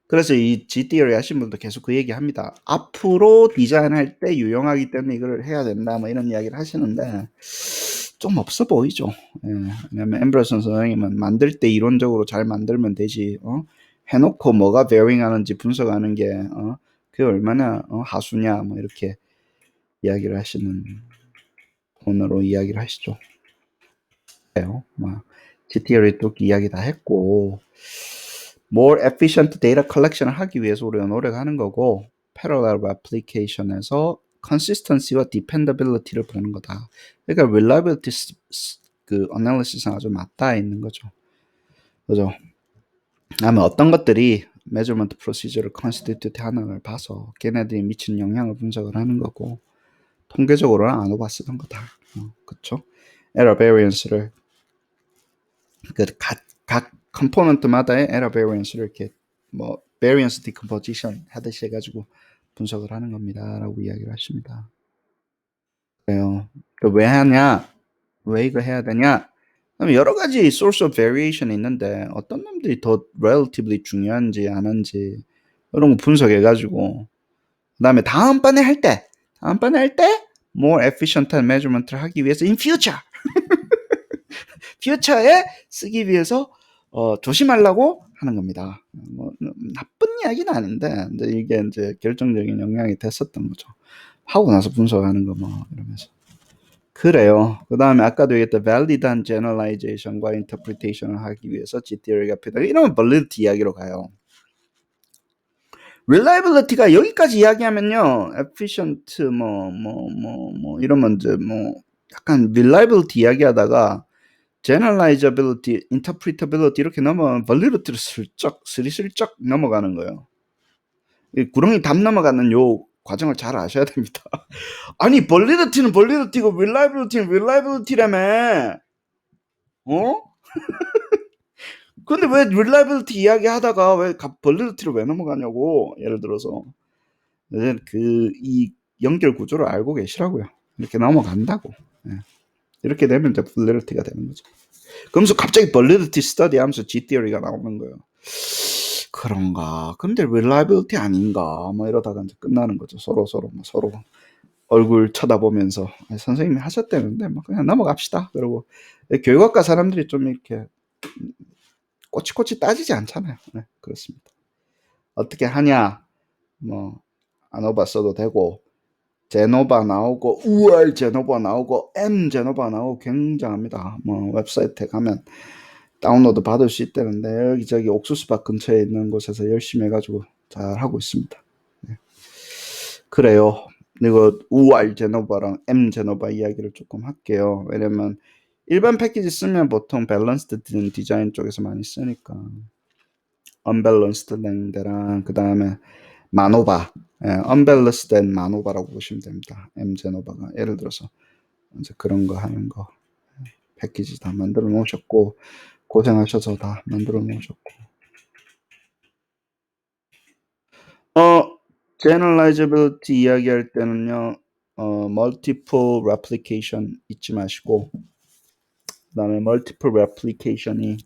그래서 이 G-theory 하신 분도 계속 그 얘기 합니다. 앞으로 디자인할 때 유용하기 때문에 이걸 해야 된다, 뭐 이런 이야기를 하시는데, 좀 없어 보이죠. 예, 왜냐면 엠브러슨 선생님은 만들 때 이론적으로 잘 만들면 되지, 해놓고 뭐가 베어링 하는지 분석하는 게, 그게 얼마나, 하수냐, 뭐 이렇게 이야기를 하시는 본으로 이야기를 하시죠. 막, G-theory 또 이야기 다 했고, more efficient data collection을 하기 위해서 우리가 노력하는 거고 parallel replication에서 consistency와 dependability를 보는 거다. 그러니까 reliability 그 analysis랑 아주 맞닿아 있는 거죠. 그죠? 다음에 어떤 것들이 measurement procedure를 constitute 하는 걸 봐서 걔네들이 미치는 영향을 분석을 하는 거고 통계적으로는 아노바 쓰던 거다. 그쵸? error variance를 각 컴포넌트마다의 에러 베리언스를 이렇게 뭐 베리언스 디컴포지션 하듯이 해가지고 분석을 하는 겁니다라고 이야기를 하십니다. 그래요. 왜 하냐? 왜 이거 해야 되냐? 그럼 여러 가지 source of variation이 있는데 어떤 놈들이 더 relatively 중요한지 안 한지 이런 거 분석해가지고 그다음에 다음번에 할 때 more efficient한 measurement를 하기 위해서 in future에 쓰기 위해서 조심하려고 하는 겁니다. 뭐 나쁜 이야기는 아닌데 이게 이제 결정적인 영향이 됐었던 거죠. 하고 나서 분석하는 거 뭐 이러면서 그래요. 그 다음에 아까도 얘기했던 valid한 generalization과 interpretation을 하기 위해서 G-theory가 필요하다. 이러면 validity 이야기로 가요. reliability가 여기까지 이야기하면요, efficient 이러면 이제 뭐 약간 reliability 이야기하다가 generalizability, interpretability 이렇게 넘어가면 validity로 스리슬쩍 넘어가는 거예요. 구렁이 담 넘어가는 요 과정을 잘 아셔야 됩니다. 아니 validity는 validity고 reliability는 reliability라며. 근데 왜 reliability 이야기하다가 왜 validity로 왜 넘어가냐고. 예를 들어서 이 연결 구조를 알고 계시라고요. 이렇게 넘어간다고. 이렇게 되면 이제 validity가 되는 거죠. 그러면서 갑자기 validity study 하면서 G-theory가 나오는 거예요. 그런가? 근데 reliability 아닌가? 뭐 이러다가 이제 끝나는 거죠. 서로 얼굴 쳐다보면서 선생님이 하셨다는데 뭐 그냥 넘어갑시다. 그러고 교육학과 사람들이 좀 이렇게 꼬치꼬치 따지지 않잖아요. 네, 그렇습니다. 어떻게 하냐? 뭐 아노바 써도 되고 제노바 나오고 우알 제노바 나오고 M 제노바 나오고 굉장합니다. 뭐 웹사이트에 가면 다운로드 받을 수 있다는데 여기저기 옥수수밭 근처에 있는 곳에서 열심히 해가지고 잘 하고 있습니다. 네. 그래요. 이거 UR 제노바랑 M 제노바 이야기를 조금 할게요. 왜냐면 일반 패키지 쓰면 보통 밸런스드 디자인 쪽에서 많이 쓰니까 언밸런스드 된 데랑 그 다음에 마노바, 언밸런스드 된 마노바라고 보시면 됩니다. M 제노바가 예를 들어서 이제 그런 거 하는 거 패키지 다 만들어 놓으셨고 고생하셔서 다 만들어 놓으셨고 generalizability 이야기할 때는요 multiple replication 잊지 마시고 그 다음에 multiple replication이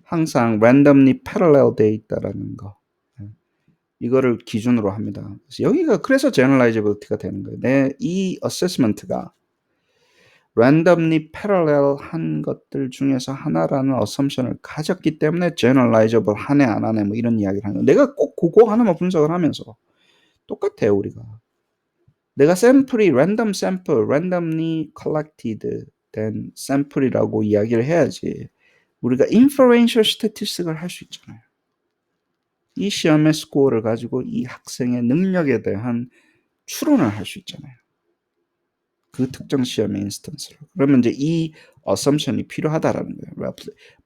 항상 randomly parallel 돼 있다라는 거 이거를 기준으로 합니다. 그래서 여기가 그래서 generalizability가 되는 거예요. 내 이 assessment가 randomly parallel 한 것들 중에서 하나라는 assumption을 가졌기 때문에 generalizable 하네 안 하네 뭐 이런 이야기를 하는 거예요. 내가 꼭 그거 하나만 분석을 하면서 똑같아요 우리가. 내가 샘플이 random sample, randomly collected 된 샘플이라고 이야기를 해야지 우리가 inferential statistics를 할 수 있잖아요. 이 시험의 스코어를 가지고 이 학생의 능력에 대한 추론을 할 수 있잖아요. 그 특정 시험의 인스턴스로. 그러면 이제 이 assumption이 필요하다라는 거예요.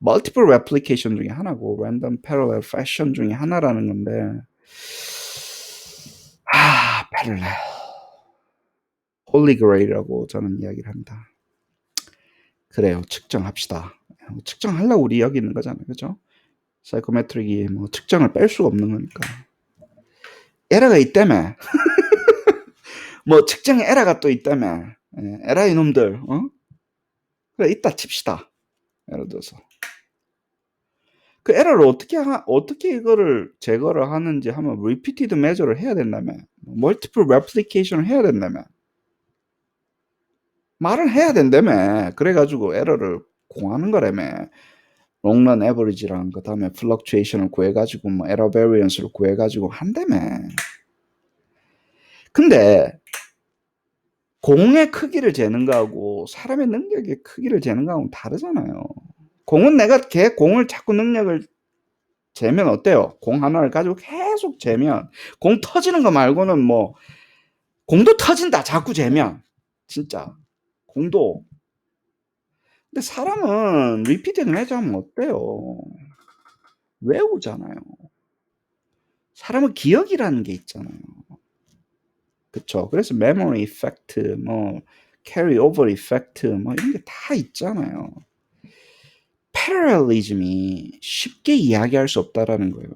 multiple replication 중에 하나고 random parallel fashion 중에 하나라는 건데 parallel holy grail이라고 저는 이야기를 합니다. 그래요. 측정합시다. 측정하려고 우리 여기 있는 거잖아요. 그죠? 사이코메트릭이 뭐 측정을 뺄 수가 없는 거니까. 에러가 있다며. 뭐 측정에 에러가 또 있다며. 에라 이놈들. 그래 있다 칩시다. 예를 들어서. 그 에러를 어떻게 이거를 제거를 하는지 하면 repeated measure를 해야 된다며. multiple replication을 해야 된다며. 말을 해야 된다며. 그래가지고 에러를 공하는 거라며. 롱런 에버리지랑 그 다음에 플럭추에이션을 구해가지고 뭐 에러 베리언스를 구해가지고 한다며. 근데 공의 크기를 재는 거하고 사람의 능력의 크기를 재는 거하고는 다르잖아요. 공은 내가 공을 자꾸 능력을 재면 어때요? 공 하나를 가지고 계속 재면 공 터지는 거 말고는 뭐 공도 터진다 자꾸 재면 진짜 공도. 근데 사람은 리피트드 매저하면 어때요? 외우잖아요. 사람은 기억이라는 게 있잖아요. 그쵸? 그래서 memory effect, 뭐 carry over effect, 뭐 이런 게 다 있잖아요. parallelism이 쉽게 이야기할 수 없다라는 거예요.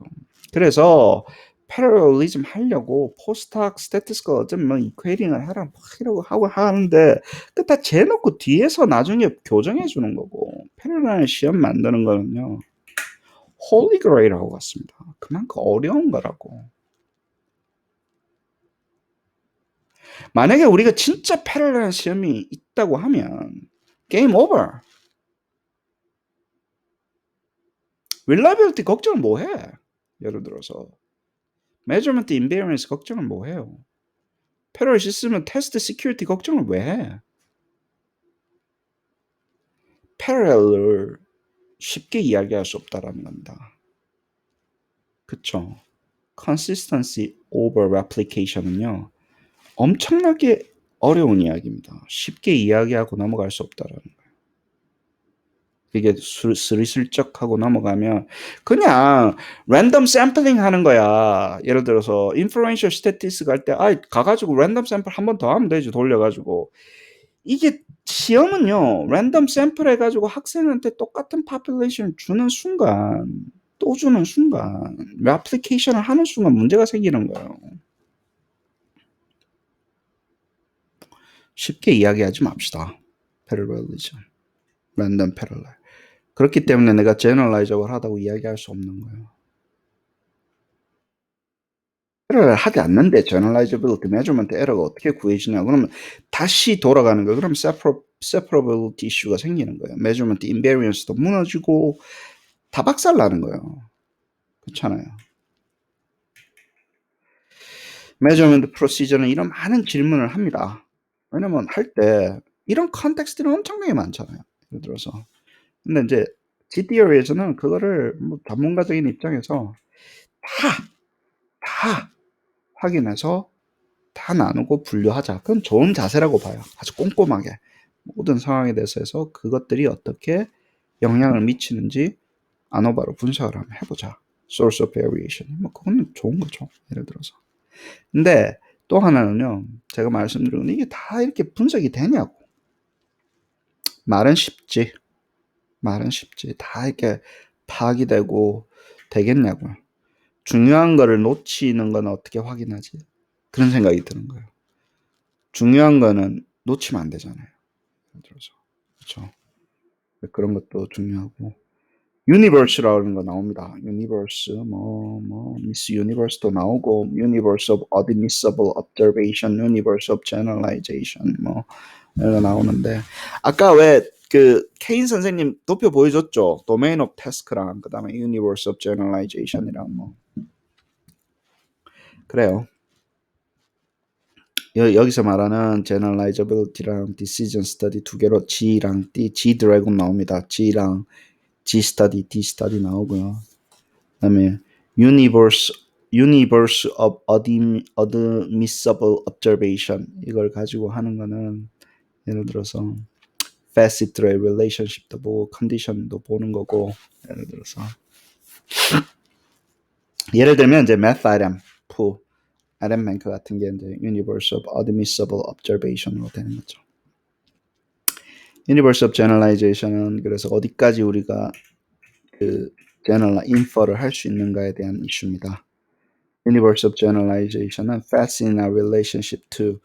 그래서 parallelism 하려고 postdoc statistical 어쩌면 뭐 equating을 하라 막 이러고 하고 하는데 그 다 재놓고 뒤에서 나중에 교정해 주는 거고 parallel 시험 만드는 거는요 holy grail하고 같습니다. 그만큼 어려운 거라고. 만약에 우리가 진짜 parallel 시험이 있다고 하면 게임 오버. reliability 걱정을 뭐 해? 예를 들어서 measurement invariance 걱정을 뭐 해요? parallel 시스템은 test security 걱정을 왜 해? parallel을 쉽게 이야기할 수 없다라는 겁니다. 그쵸? consistency over replication은요 엄청나게 어려운 이야기입니다. 쉽게 이야기하고 넘어갈 수 없다라는 거예요. 이게 스리슬쩍 하고 넘어가면 그냥 랜덤 샘플링 하는 거야. 예를 들어서 인퍼런셜 스태티스틱 할 때 가가지고 랜덤 샘플 한 번 더 하면 되지 돌려가지고. 이게 시험은요 랜덤 샘플 해가지고 학생한테 똑같은 파퓰레이션 주는 순간 또 주는 순간 애플리케이션을 하는 순간 문제가 생기는 거예요. 쉽게 이야기하지 맙시다. 패러렐리즘, 랜덤 패러렐. 그렇기 때문에 내가 제너럴라이저블 하다고 이야기할 수 없는 거예요. 에러를 하지 않는데 generalizability, measurement 에러가 어떻게 구해지냐 그러면 다시 돌아가는 거예요. 그럼 separability 이슈가 생기는 거예요. measurement invariance도 무너지고 다 박살나는 거예요. 그렇잖아요. measurement procedure는 이런 많은 질문을 합니다. 왜냐면 할 때 이런 컨텍스트는 엄청나게 많잖아요. 예를 들어서. 근데 이제 GTR에서는 그거를 뭐 전문가적인 입장에서 다 확인해서 다 나누고 분류하자. 그건 좋은 자세라고 봐요. 아주 꼼꼼하게. 모든 상황에 대해서 해서 그것들이 어떻게 영향을 미치는지 아노바로 분석을 한번 해보자. source of variation. 뭐 그거는 좋은 거죠. 예를 들어서. 근데 또 하나는요. 제가 말씀드린 건 이게 다 이렇게 분석이 되냐고. 말은 쉽지. 말은 쉽지. 다 이렇게 파악이 되고 되겠냐고요. 중요한 거를 놓치는 건 어떻게 확인하지? 그런 생각이 드는 거예요. 중요한 거는 놓치면 안 되잖아요. 예를 들어서. 그렇죠. 그런 것도 중요하고 universe라는 거 나옵니다. universe, miss universe도 나오고, universe of admissible observation, universe of generalization, 이런 거 나오는데, 아까 왜 케인 선생님 도표 보여줬죠? domain of task랑, 그 다음에 universe of generalization이랑 그래요. 여기서 말하는 generalizability랑 decision study 두 개로 G랑 G 드래곤 나옵니다. G랑 G study, D study 나오고요. 그다음에 universe of admissible observation 이걸 가지고 하는 거는 예를 들어서 facet들의 relationship도 보고 condition도 보는 거고 예를 들면 이제 math item, RM 뱅크 같은 게 이제 universe of admissible observation으로 되는 거죠. universe of generalization은 그래서 어디까지 우리가 infer를 할 수 있는가에 대한 이슈입니다. universe of generalization은 facts in our relationship to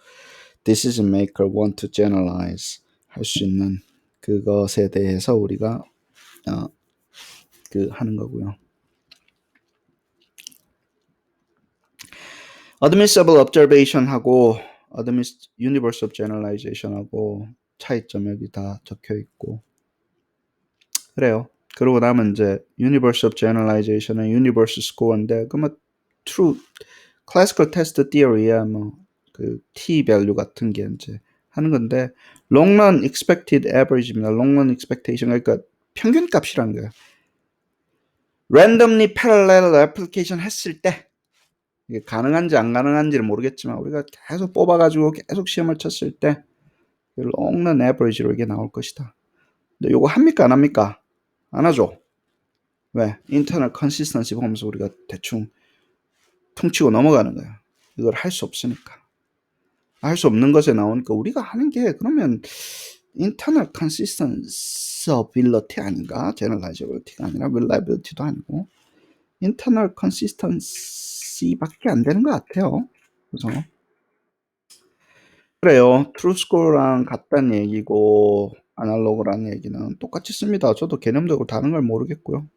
decision maker want to generalize 할 수 있는 그것에 대해서 우리가 하는 거고요. admissible observation하고 universe of generalization하고 차이점 여기 다 적혀 있고 그래요. 그러고 나면 이제 universe of generalization은 universe score인데 그러면 true classical test theory야 t value 같은 게 이제 하는 건데 long run expected average입니다. long run expectation 그러니까 평균 값이라는 거예요. randomly parallel application 했을 때 이게 가능한지 안 가능한지는 모르겠지만 우리가 계속 뽑아가지고 계속 시험을 쳤을 때 long run average로 이게 나올 것이다. 근데 요거 합니까 안 합니까? 안 하죠. 왜? internal consistency 보면서 우리가 대충 퉁치고 넘어가는 거야. 이걸 할 수 없으니까. 할 수 없는 것에 나오니까 우리가 하는 게 그러면 internal consistability 아닌가? generalizability가 아니라 reliability도 아니고 internal consistency밖에 안 되는 것 같아요. 그래서 그래요. true score랑 같다는 얘기고 아날로그라는 얘기는 똑같이 씁니다. 저도 개념적으로 다른 걸 모르겠고요.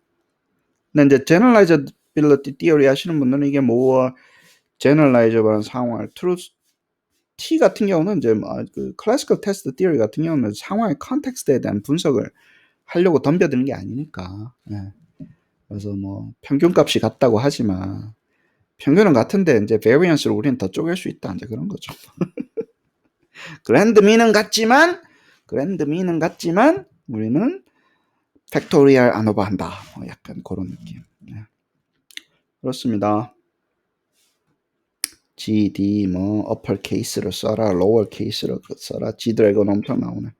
근데 이제 generalizability theory 하시는 분들은 이게 뭐 generalizable 상황을 T 같은 경우는 이제 classical test theory 같은 경우는 상황의 컨텍스트에 대한 분석을 하려고 덤벼드는 게 아니니까. 예. 그래서 평균값이 같다고 하지만 평균은 같은데 이제 variance를 우리는 더 쪼갤 수 있다 이제 그런 거죠. 그랜드 미는 같지만 우리는 팩토리얼 안 오버한다. 약간 그런 느낌. 네. 그렇습니다. GD upper case를 써라, lower case를 써라. G 드래곤 엄청 나오네.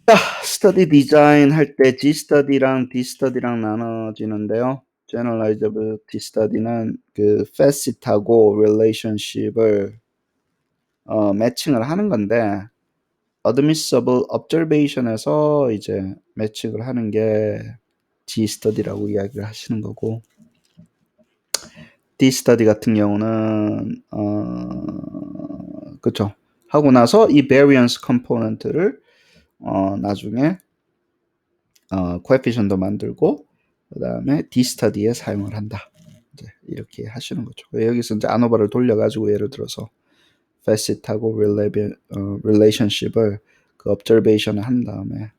자, 스터디 디자인 할 때 G 스터디랑 D 스터디랑 나눠지는데요. generalizability study는 facet하고 relationship을 매칭을 하는 건데 admissible observation에서 이제 매칭을 하는 게 G 스터디라고 이야기를 하시는 거고 D 스터디 같은 경우는 그쵸 하고 나서 이 variance 컴포넌트를 나중에 coefficient도 만들고 그 다음에 D 스터디에 사용을 한다. 이제 이렇게 하시는 거죠. 여기서 이제 아노바를 돌려가지고 예를 들어서 facet하고 relationship을 observation을 한 다음에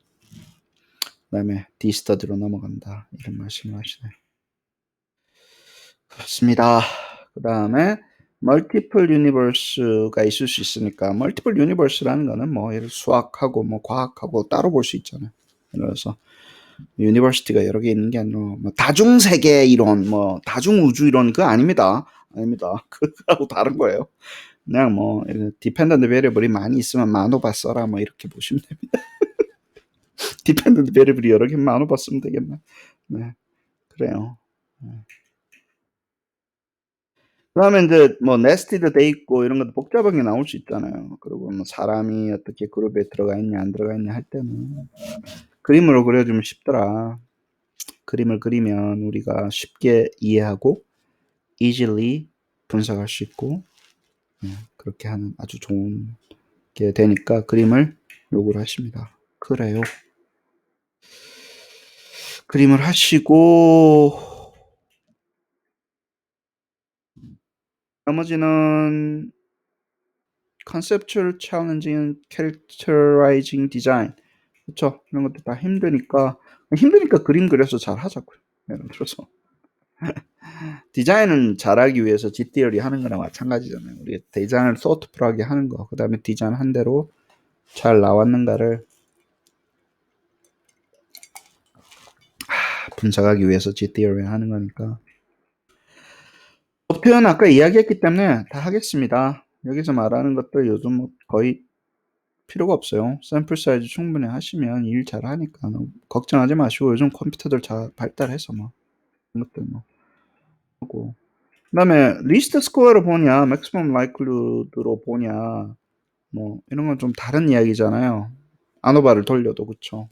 그다음에 D 스터디로 넘어간다 이런 말씀을 하시네요. 그렇습니다. 그 다음에 multiple universe가 있을 수 있으니까 multiple universe라는 거는 예를 수학하고 과학하고 따로 볼 수 있잖아요. 그래서 유니버시티가 여러 개 있는 게 아니라 다중세계 이론, 다중우주 이론 그거 아닙니다. 그거하고 다른 거예요. 그냥 디펜던트 베리어블이 많이 있으면 만오바 써라 이렇게 보시면 됩니다. 디펜던트 베리어블이 여러 개 만오바 쓰면 되겠네. 네, 그래요. 그다음에 이제 네스티드 돼 있고 이런 것도 복잡한 게 나올 수 있잖아요. 그리고 사람이 어떻게 그룹에 들어가 있냐 안 들어가 있냐 할 때는 그림으로 그려주면 쉽더라. 그림을 그리면 우리가 쉽게 이해하고 easily 분석할 수 있고 그렇게 하는 아주 좋은 게 되니까 그림을 요구를 하십니다. 그래요. 그림을 하시고 나머지는 conceptual challenging characterizing design 그쵸? 이런 것도 다 힘드니까 그림 그려서 잘 하자고요. 예를 들어서 디자인은 잘하기 위해서 Gtheory 하는 거랑 마찬가지잖아요. 우리 디자인을 thoughtful하게 하는 거, 그 다음에 디자인 한 대로 잘 나왔는가를 분석하기 위해서 Gtheory 하는 거니까. 표현 아까 이야기했기 때문에 다 하겠습니다. 여기서 말하는 것들 요즘 뭐 거의 필요가 없어요. 샘플 사이즈 충분히 하시면 일 잘하니까 걱정하지 마시고 요즘 컴퓨터들 잘 발달해서 뭐 이것들 뭐 하고 그다음에 리스트 스코어를 보냐, 맥시멈 라이클리후드로 보냐, 뭐 이런 건 좀 다른 이야기잖아요. 아노바를 돌려도 그쵸.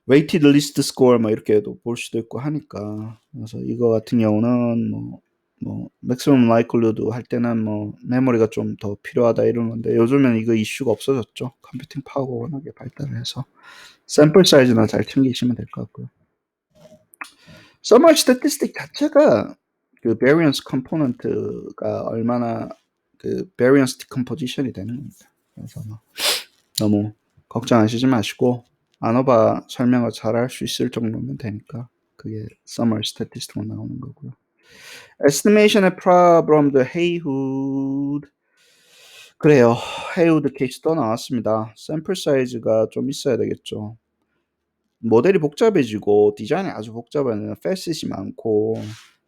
웨이티드 리스트 스코어 뭐 이렇게도 볼 수도 있고 하니까 그래서 이거 같은 경우는 뭐 맥시멈 라이클리후드 할 때는 뭐 메모리가 좀 더 필요하다 이런 건데 요즘엔 이거 이슈가 없어졌죠. 컴퓨팅 파워가 워낙에 발달을 해서 샘플 사이즈나 잘 챙기시면 될 것 같고요. 서머 스태티스틱 자체가 그 variance 컴포넌트가 얼마나 그 variance decomposition이 되는 겁니다. 그래서 뭐 너무 걱정하시지 마시고 아노바 설명을 잘 할 수 있을 정도면 되니까 그게 summer statistic으로 나오는 거고요. Estimation의 problem, the Haywood 그래요. Haywood 케이스 또 나왔습니다. 샘플 사이즈가 좀 있어야 되겠죠. 모델이 복잡해지고 디자인이 아주 복잡한 facet이 많고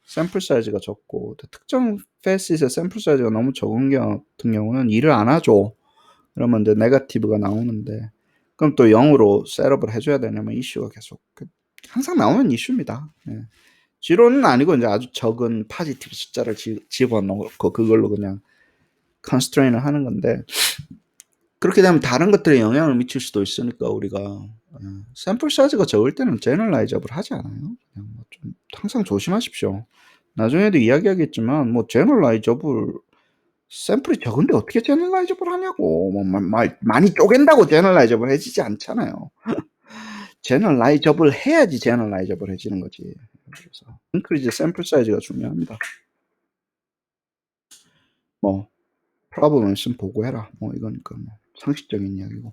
샘플 사이즈가 적고 특정 facet의 샘플 사이즈가 너무 적은 경우 같은 경우는 일을 안 하죠. 그러면 이제 네거티브가 나오는데 그럼 또 0으로 셋업을 해줘야 되냐면 이슈가 계속 항상 나오는 이슈입니다. 예. 지로는 아니고 이제 아주 적은 파지티브 숫자를 집어넣고 그걸로 그냥 컨스트레인을 하는 건데 그렇게 되면 다른 것들에 영향을 미칠 수도 있으니까 우리가 샘플 사이즈가 적을 때는 제너럴라이저블 하지 않아요. 그냥 좀 항상 조심하십시오. 나중에도 이야기하겠지만 뭐 제너럴라이저블 샘플이 적은데 어떻게 제너럴라이저블 하냐고 뭐 많이 쪼갠다고 제너럴라이저블 해지지 않잖아요. 제너럴라이저블 해야지 제너럴라이저블 해지는 거지. 그래서 인크리즈 샘플 사이즈가 중요합니다. 뭐 프로블럼 있으면 보고해라. 뭐 이거니까 뭐 상식적인 이야기고.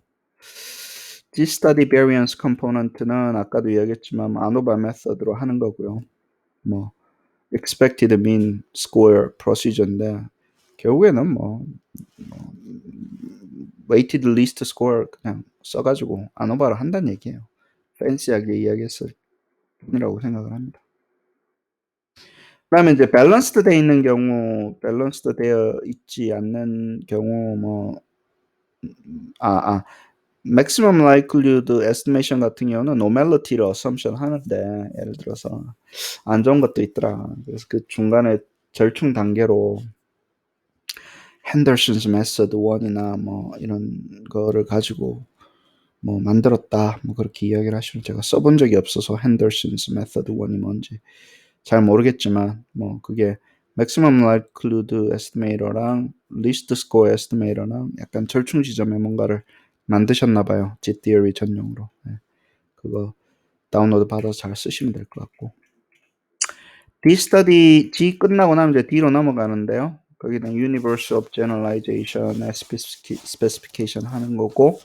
G-study variance component는 아까도 이야기했지만 아노바 메서드로 하는 거고요. 뭐 expected mean square procedure인데 결국에는 뭐 weighted least square 그냥 써가지고 아노바를 한다는 얘기예요. 팬시하게 이야기했을 뿐이라고 생각을 합니다. 그다음에 이제 밸런스드 돼 있는 경우, 밸런스드 되어 있지 않는 경우 뭐 maximum likelihood estimation 같은 경우는 normality assumption 하는데 예를 들어서 안 좋은 것도 있더라. 그래서 그 중간에 절충 단계로 핸더슨's 메소드 1이나 뭐 이런 거를 가지고 뭐 만들었다. 뭐 그렇게 이야기를 하시면 제가 써본 적이 없어서 핸더슨's 메소드 1이 뭔지 잘 모르겠지만 뭐 그게 maximum likelihood estimator랑 least score estimator랑 약간 절충 지점에 뭔가를 만드셨나 봐요. G-theory 전용으로. 네. 그거 다운로드 받아서 잘 쓰시면 될 것 같고. D-study G 끝나고 나면 이제 D로 넘어가는데요. 거기는 universe of generalization, specification 하는 거고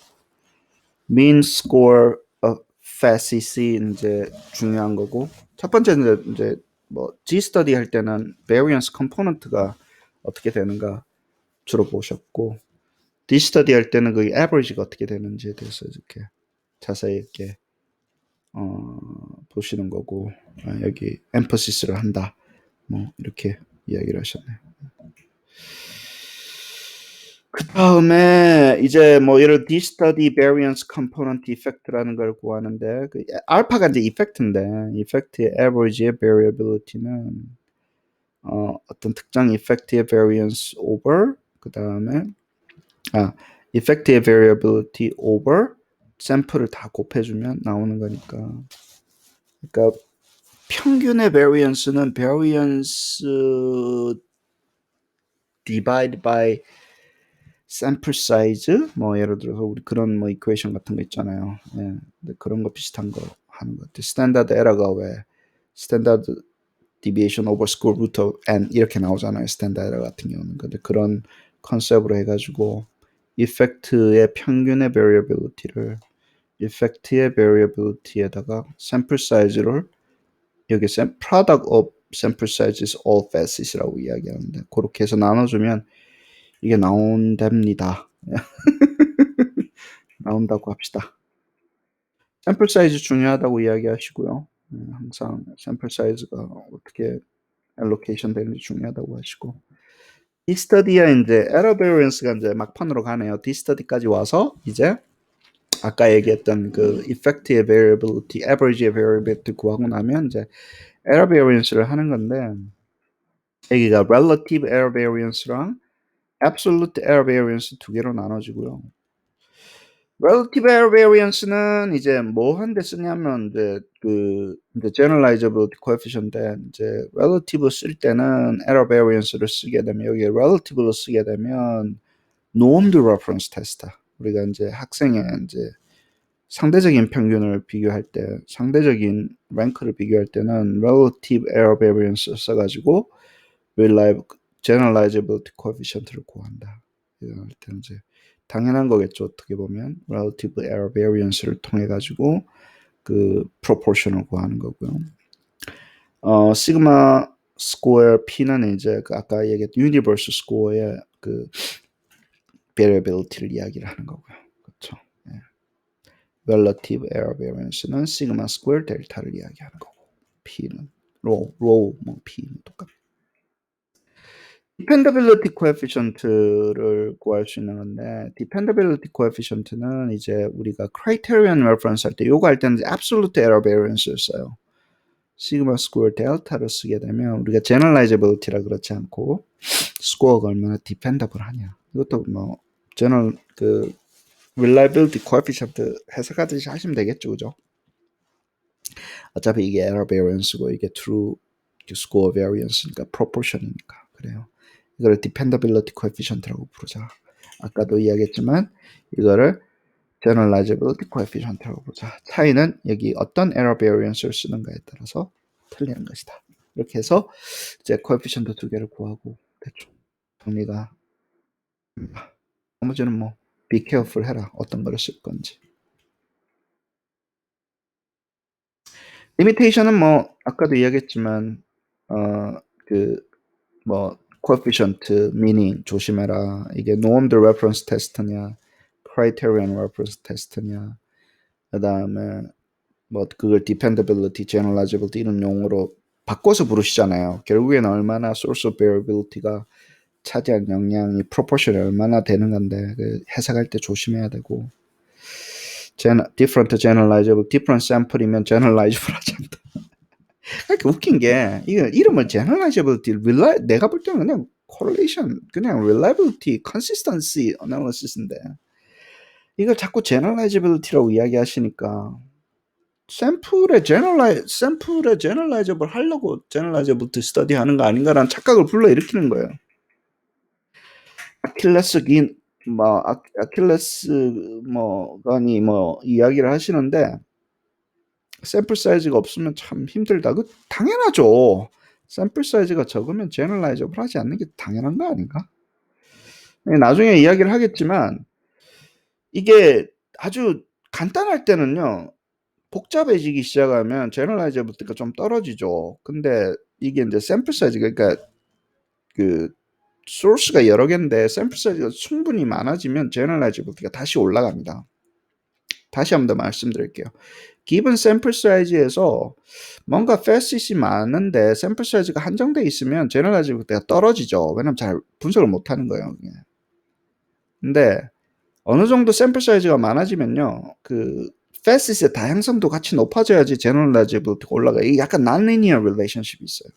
mean score of facet이 이제 중요한 거고 첫 번째는 이제 뭐 G-study 할 때는 variance component가 어떻게 되는가 주로 보셨고 D-study 할 때는 그 average가 어떻게 되는지에 대해서 이렇게 자세히 이렇게 보시는 거고 여기 emphasis 한다 뭐 이렇게 이야기를 하셨네요. 그 다음에 이제 뭐 예를 D-study variance component effect라는 걸 구하는데 그 알파가 이제 effect인데 effect의 average의 variability는 어떤 특정 effect의 variance over 그 다음에 effect의 variability over 샘플을 다 곱해주면 나오는 거니까 그러니까 평균의 variance는 variance divide by sample size 뭐 예를 들어서 우리 그런 뭐 이퀘이션 같은 거 있잖아요. 예, 그런 거 비슷한 거 하는 것 같아요. 스탠다드 에러가 왜 스탠다드 deviation over square root of n 이렇게 나오잖아요. 스탠다드 에러 같은 경우는. 근데 그런 컨셉으로 해가지고 이펙트의 평균의 variability를 이펙트의 variability에다가 sample size를 여기 product of sample size is all facets이라고 이야기하는데 그렇게 해서 나눠주면 이게 나온답니다. 나온다고 합시다. 샘플 사이즈 중요하다고 이야기하시고요. 항상 샘플 사이즈가 어떻게 알로케이션 되는지 중요하다고 하시고 디스터디에 이제 에러 베리언스가 이제 막판으로 가네요. 디스터디까지 와서 이제 아까 얘기했던 그 effect의 variability, average의 variability 구하고 나면 이제 error variance를 하는 건데 여기가 relative error variance랑 absolute error variance 두 개로 나눠지고요. relative error variance는 이제 뭐 한데 쓰냐면 이제 generalizable coefficient인데 이제 relative 쓸 때는 error variance를 쓰게 되면 여기 relative로 쓰게 되면 normed reference test 우리가 이제 학생의 이제 상대적인 평균을 비교할 때 상대적인 랭크를 비교할 때는 relative error variance 써가지고 generalizability coefficient를 구한다. 이럴 때는 이제 당연한 거겠죠. 어떻게 보면 relative error variance를 통해 가지고 그 proportion을 구하는 거고요. 시그마 스코어 P는 이제 그 아까 얘기했던 universal score의 그 variability를 이야기를 하는 거고요. 그렇죠. 예. relative error variance는 시그마 스퀘어 델타를 이야기하는 거고 P는 로우 P는 똑같아요. dependability coefficient를 구할 수 있는 건데 dependability coefficient는 이제 우리가 criterion reference 할 때 요거 할 때는 absolute error variance를 써요. 시그마 스퀘어 델타를 쓰게 되면 우리가 generalizability라 그렇지 않고 스코어가 얼마나 dependable 하냐. 이것도 뭐 general 그 reliability coefficient 해석하듯이 하시면 되겠죠. 그죠? 어차피 이게 error variance고 이게 true score variance니까 proportion이니까 그래요. 이걸 dependability coefficient라고 부르자. 아까도 이야기했지만 이거를 generalizability coefficient라고 부르자. 차이는 여기 어떤 error variance를 쓰는가에 따라서 틀리는 것이다. 이렇게 해서 이제 coefficient 두 개를 구하고 대충 정리가 됩니다. 나머지는 뭐 be careful 해라. 어떤 거를 쓸 건지. limitation은 뭐 아까도 이야기했지만 뭐 coefficient, meaning 조심해라. 이게 normed reference test냐, criterion reference test냐, 그다음에 뭐 그걸 dependability, generalizability 이런 용어로 바꿔서 부르시잖아요. 결국에는 얼마나 source of variability가 차지한 영향이 proportion이 얼마나 되는 건데 그 해석할 때 조심해야 되고 different generalizable, different sample이면 generalizable 하지 않다. 그러니까 웃긴 게 이거 이름을 generalizability, 내가 볼 때는 그냥 correlation, 그냥 reliability, consistency analysis인데 이걸 자꾸 generalizability라고 이야기하시니까 샘플에 generalizable 하려고 generalizability study 하는 거 아닌가라는 착각을 불러일으키는 거예요. 아킬레스 건이 이야기를 하시는데 샘플 사이즈가 없으면 참 힘들다. 그 당연하죠. 샘플 사이즈가 적으면 제너라이저블 하지 않는 게 당연한 거 아닌가? 나중에 이야기를 하겠지만 이게 아주 간단할 때는요. 복잡해지기 시작하면 제너라이저블티가 좀 떨어지죠. 근데 이게 이제 샘플 사이즈가 그러니까 그 소스가 여러 개인데 샘플 사이즈가 충분히 많아지면 제너라이저블티가 다시 올라갑니다. 다시 한 번 더 말씀드릴게요. 기본 샘플 사이즈에서 뭔가 facet이 많은데 샘플 사이즈가 한정돼 있으면 제너라이저블티가 떨어지죠. 왜냐면 잘 분석을 못 하는 거예요. 그게. 근데 어느 정도 샘플 사이즈가 많아지면요. 그 facet의 다양성도 같이 높아져야지 제너라이저블티가 올라가요. 이게 약간 non-linear relationship이 있어요.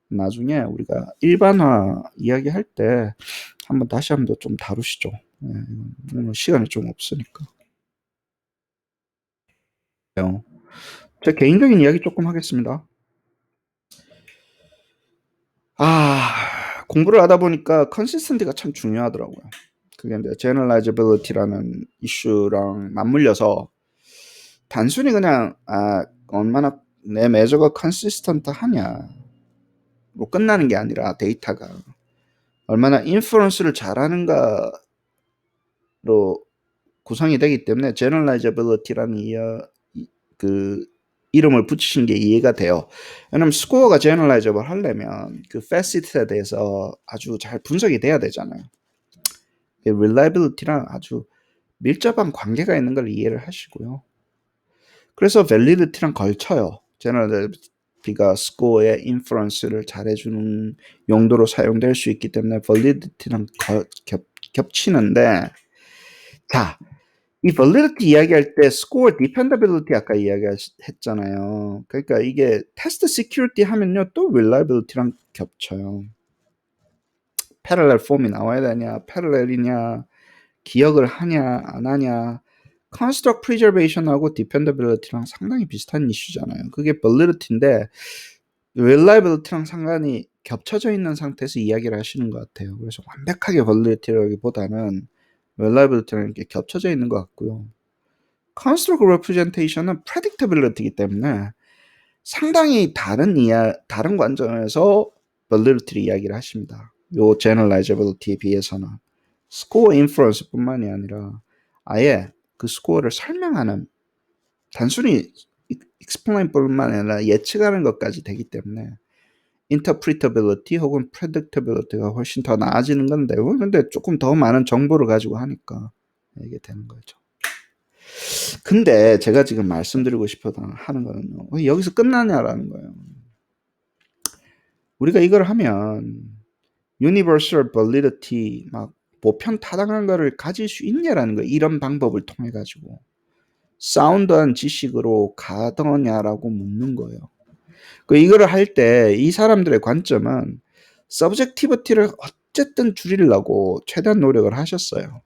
나중에 우리가 일반화 이야기할 때 한번 다시 한번 좀 다루시죠. 오늘 시간이 좀 없으니까. 제 개인적인 이야기 조금 하겠습니다. 공부를 하다 보니까 컨시스턴티가 참 중요하더라고요. 그게 이제 제너라이저빌리티라는 이슈랑 맞물려서 단순히 그냥 얼마나 내 메저가 컨시스턴트 하냐 뭐 끝나는 게 아니라 데이터가 얼마나 인퍼런스를 잘하는가로 구성이 되기 때문에 generalizability라는 그 이름을 붙이신 게 이해가 돼요. 왜냐면 스코어가 generalizable 하려면 그 facet에 대해서 아주 잘 분석이 돼야 되잖아요. reliability랑 아주 밀접한 관계가 있는 걸 이해를 하시고요. 그래서 validity랑 걸쳐요. generality가 스코어의 inference를 잘해주는 용도로 사용될 수 있기 때문에 validity랑 겹치는데, 자, 이 validity 이야기할 때 score dependability 아까 이야기했잖아요. 그러니까 이게 test security 하면요 또 reliability랑 겹쳐요. parallel form이 나와야 되냐, parallel이냐, 기억을 하냐 안 하냐. construct preservation하고 dependability랑 상당히 비슷한 이슈잖아요. 그게 validity인데 reliability랑 상당히 겹쳐져 있는 상태에서 이야기를 하시는 것 같아요. 그래서 완벽하게 validity라기보다는 reliability랑 이렇게 겹쳐져 있는 것 같고요. construct representation은 predictability이기 때문에 상당히 다른 관점에서 validity를 이야기를 하십니다. 요 generalizability에 비해서는 score inference뿐만이 아니라 아예 그 스코어를 설명하는 단순히 explain뿐만 아니라 예측하는 것까지 되기 때문에 interpretability 혹은 predictability가 훨씬 더 나아지는 건데 근데 조금 더 많은 정보를 가지고 하니까 이게 되는 거죠. 근데 제가 지금 말씀드리고 싶어 하는 거는요. 여기서 끝나냐라는 거예요. 우리가 이걸 하면 universal validity 막 보편 타당한 거를 가질 수 있냐라는 거예요. 이런 방법을 통해 가지고 사운드한 지식으로 가더냐라고 묻는 거예요. 이거를 할 때 이 사람들의 관점은 subjectivity를 어쨌든 줄이려고 최대한 노력을 하셨어요.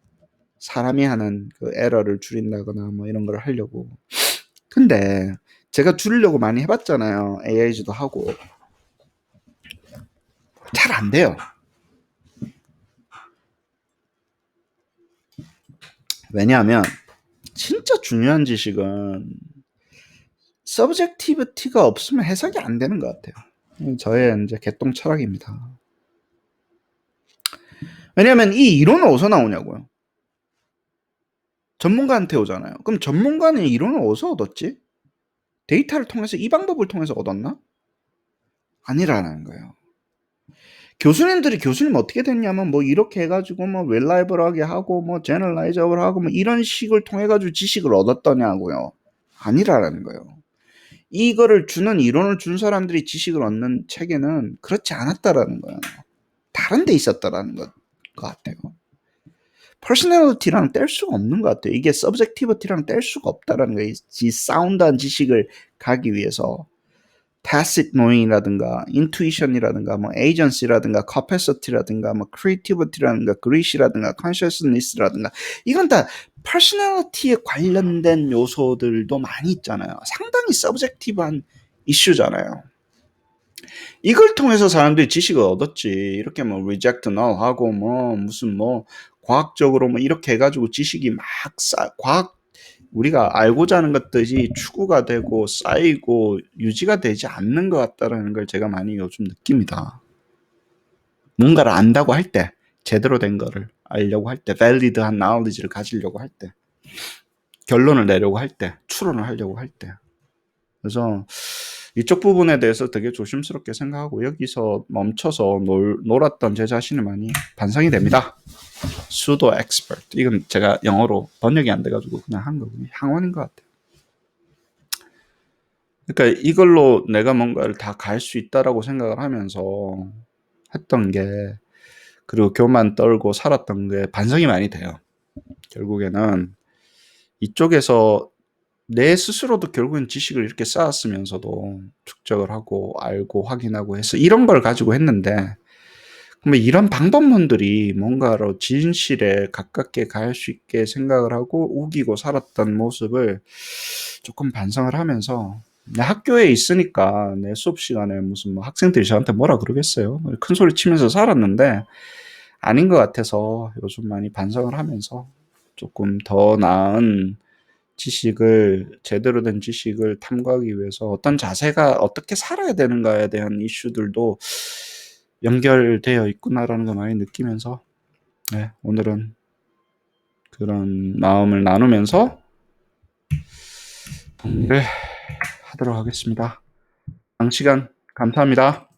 사람이 하는 그 에러를 줄인다거나 뭐 이런 걸 하려고. 근데 제가 줄이려고 많이 해봤잖아요. AIG도 하고. 잘 안 돼요. 왜냐하면 진짜 중요한 지식은 subjectivity가 없으면 해석이 안 되는 것 같아요. 저의 이제 개똥 철학입니다. 왜냐하면 이 이론은 어디서 나오냐고요. 전문가한테 오잖아요. 그럼 전문가는 이론을 어디서 얻었지? 데이터를 통해서 이 방법을 통해서 얻었나? 아니라는 거예요. 교수님들이 교수님 어떻게 됐냐면 뭐 이렇게 해가지고 뭐 웰라이벌하게 하고 뭐 제너라이저블 하고 뭐 이런 식을 통해 가지고 지식을 얻었더냐고요. 아니라는 거예요. 이거를 주는 이론을 준 사람들이 지식을 얻는 체계는 그렇지 않았다라는 거예요. 다른 데 있었다라는 것 같아요. 퍼스널리티랑 뗄 수가 없는 것 같아요. 이게 서브젝티비티랑 뗄 수가 없다라는 거예요. 이 사운드한 지식을 가기 위해서 tacit knowing이라든가 intuition이라든가 뭐 agency라든가 capacity라든가 뭐 creativity라든가 grit이라든가 consciousness라든가 이건 다 personality에 관련된 요소들도 많이 있잖아요. 상당히 subjective한 이슈잖아요. 이걸 통해서 사람들이 지식을 얻었지. 이렇게 뭐 reject null 하고 뭐 무슨 뭐 과학적으로 뭐 이렇게 해가지고 지식이 막 과학 우리가 알고자 하는 것들이 추구가 되고 쌓이고 유지가 되지 않는 것 같다라는 걸 제가 많이 요즘 느낍니다. 뭔가를 안다고 할 때, 제대로 된 거를 알려고 할 때, valid한 knowledge를 가지려고 할 때, 결론을 내려고 할 때, 추론을 하려고 할 때. 그래서 이쪽 부분에 대해서 되게 조심스럽게 생각하고 여기서 멈춰서 놀았던 제 자신이 많이 반성이 됩니다. pseudo expert. 이건 제가 영어로 번역이 안 돼가지고 그냥 한 거고 향원인 것 같아요. 그러니까 이걸로 내가 뭔가를 다 갈 수 있다라고 생각을 하면서 했던 게 그리고 교만 떨고 살았던 게 반성이 많이 돼요. 결국에는 이쪽에서 내 스스로도 결국엔 지식을 이렇게 쌓았으면서도 축적을 하고 알고 확인하고 해서 이런 걸 가지고 했는데 그러면 이런 방법론들이 뭔가로 진실에 가깝게 갈 수 있게 생각을 하고 우기고 살았던 모습을 조금 반성을 하면서 내 학교에 있으니까 내 수업 시간에 무슨 뭐 학생들이 저한테 뭐라 그러겠어요. 큰 소리 치면서 살았는데 아닌 것 같아서 요즘 많이 반성을 하면서 조금 더 나은 지식을 제대로 된 지식을 탐구하기 위해서 어떤 자세가 어떻게 살아야 되는가에 대한 이슈들도 연결되어 있구나라는 걸 많이 느끼면서 네, 오늘은 그런 마음을 나누면서 정리를 하도록 하겠습니다. 장시간 감사합니다.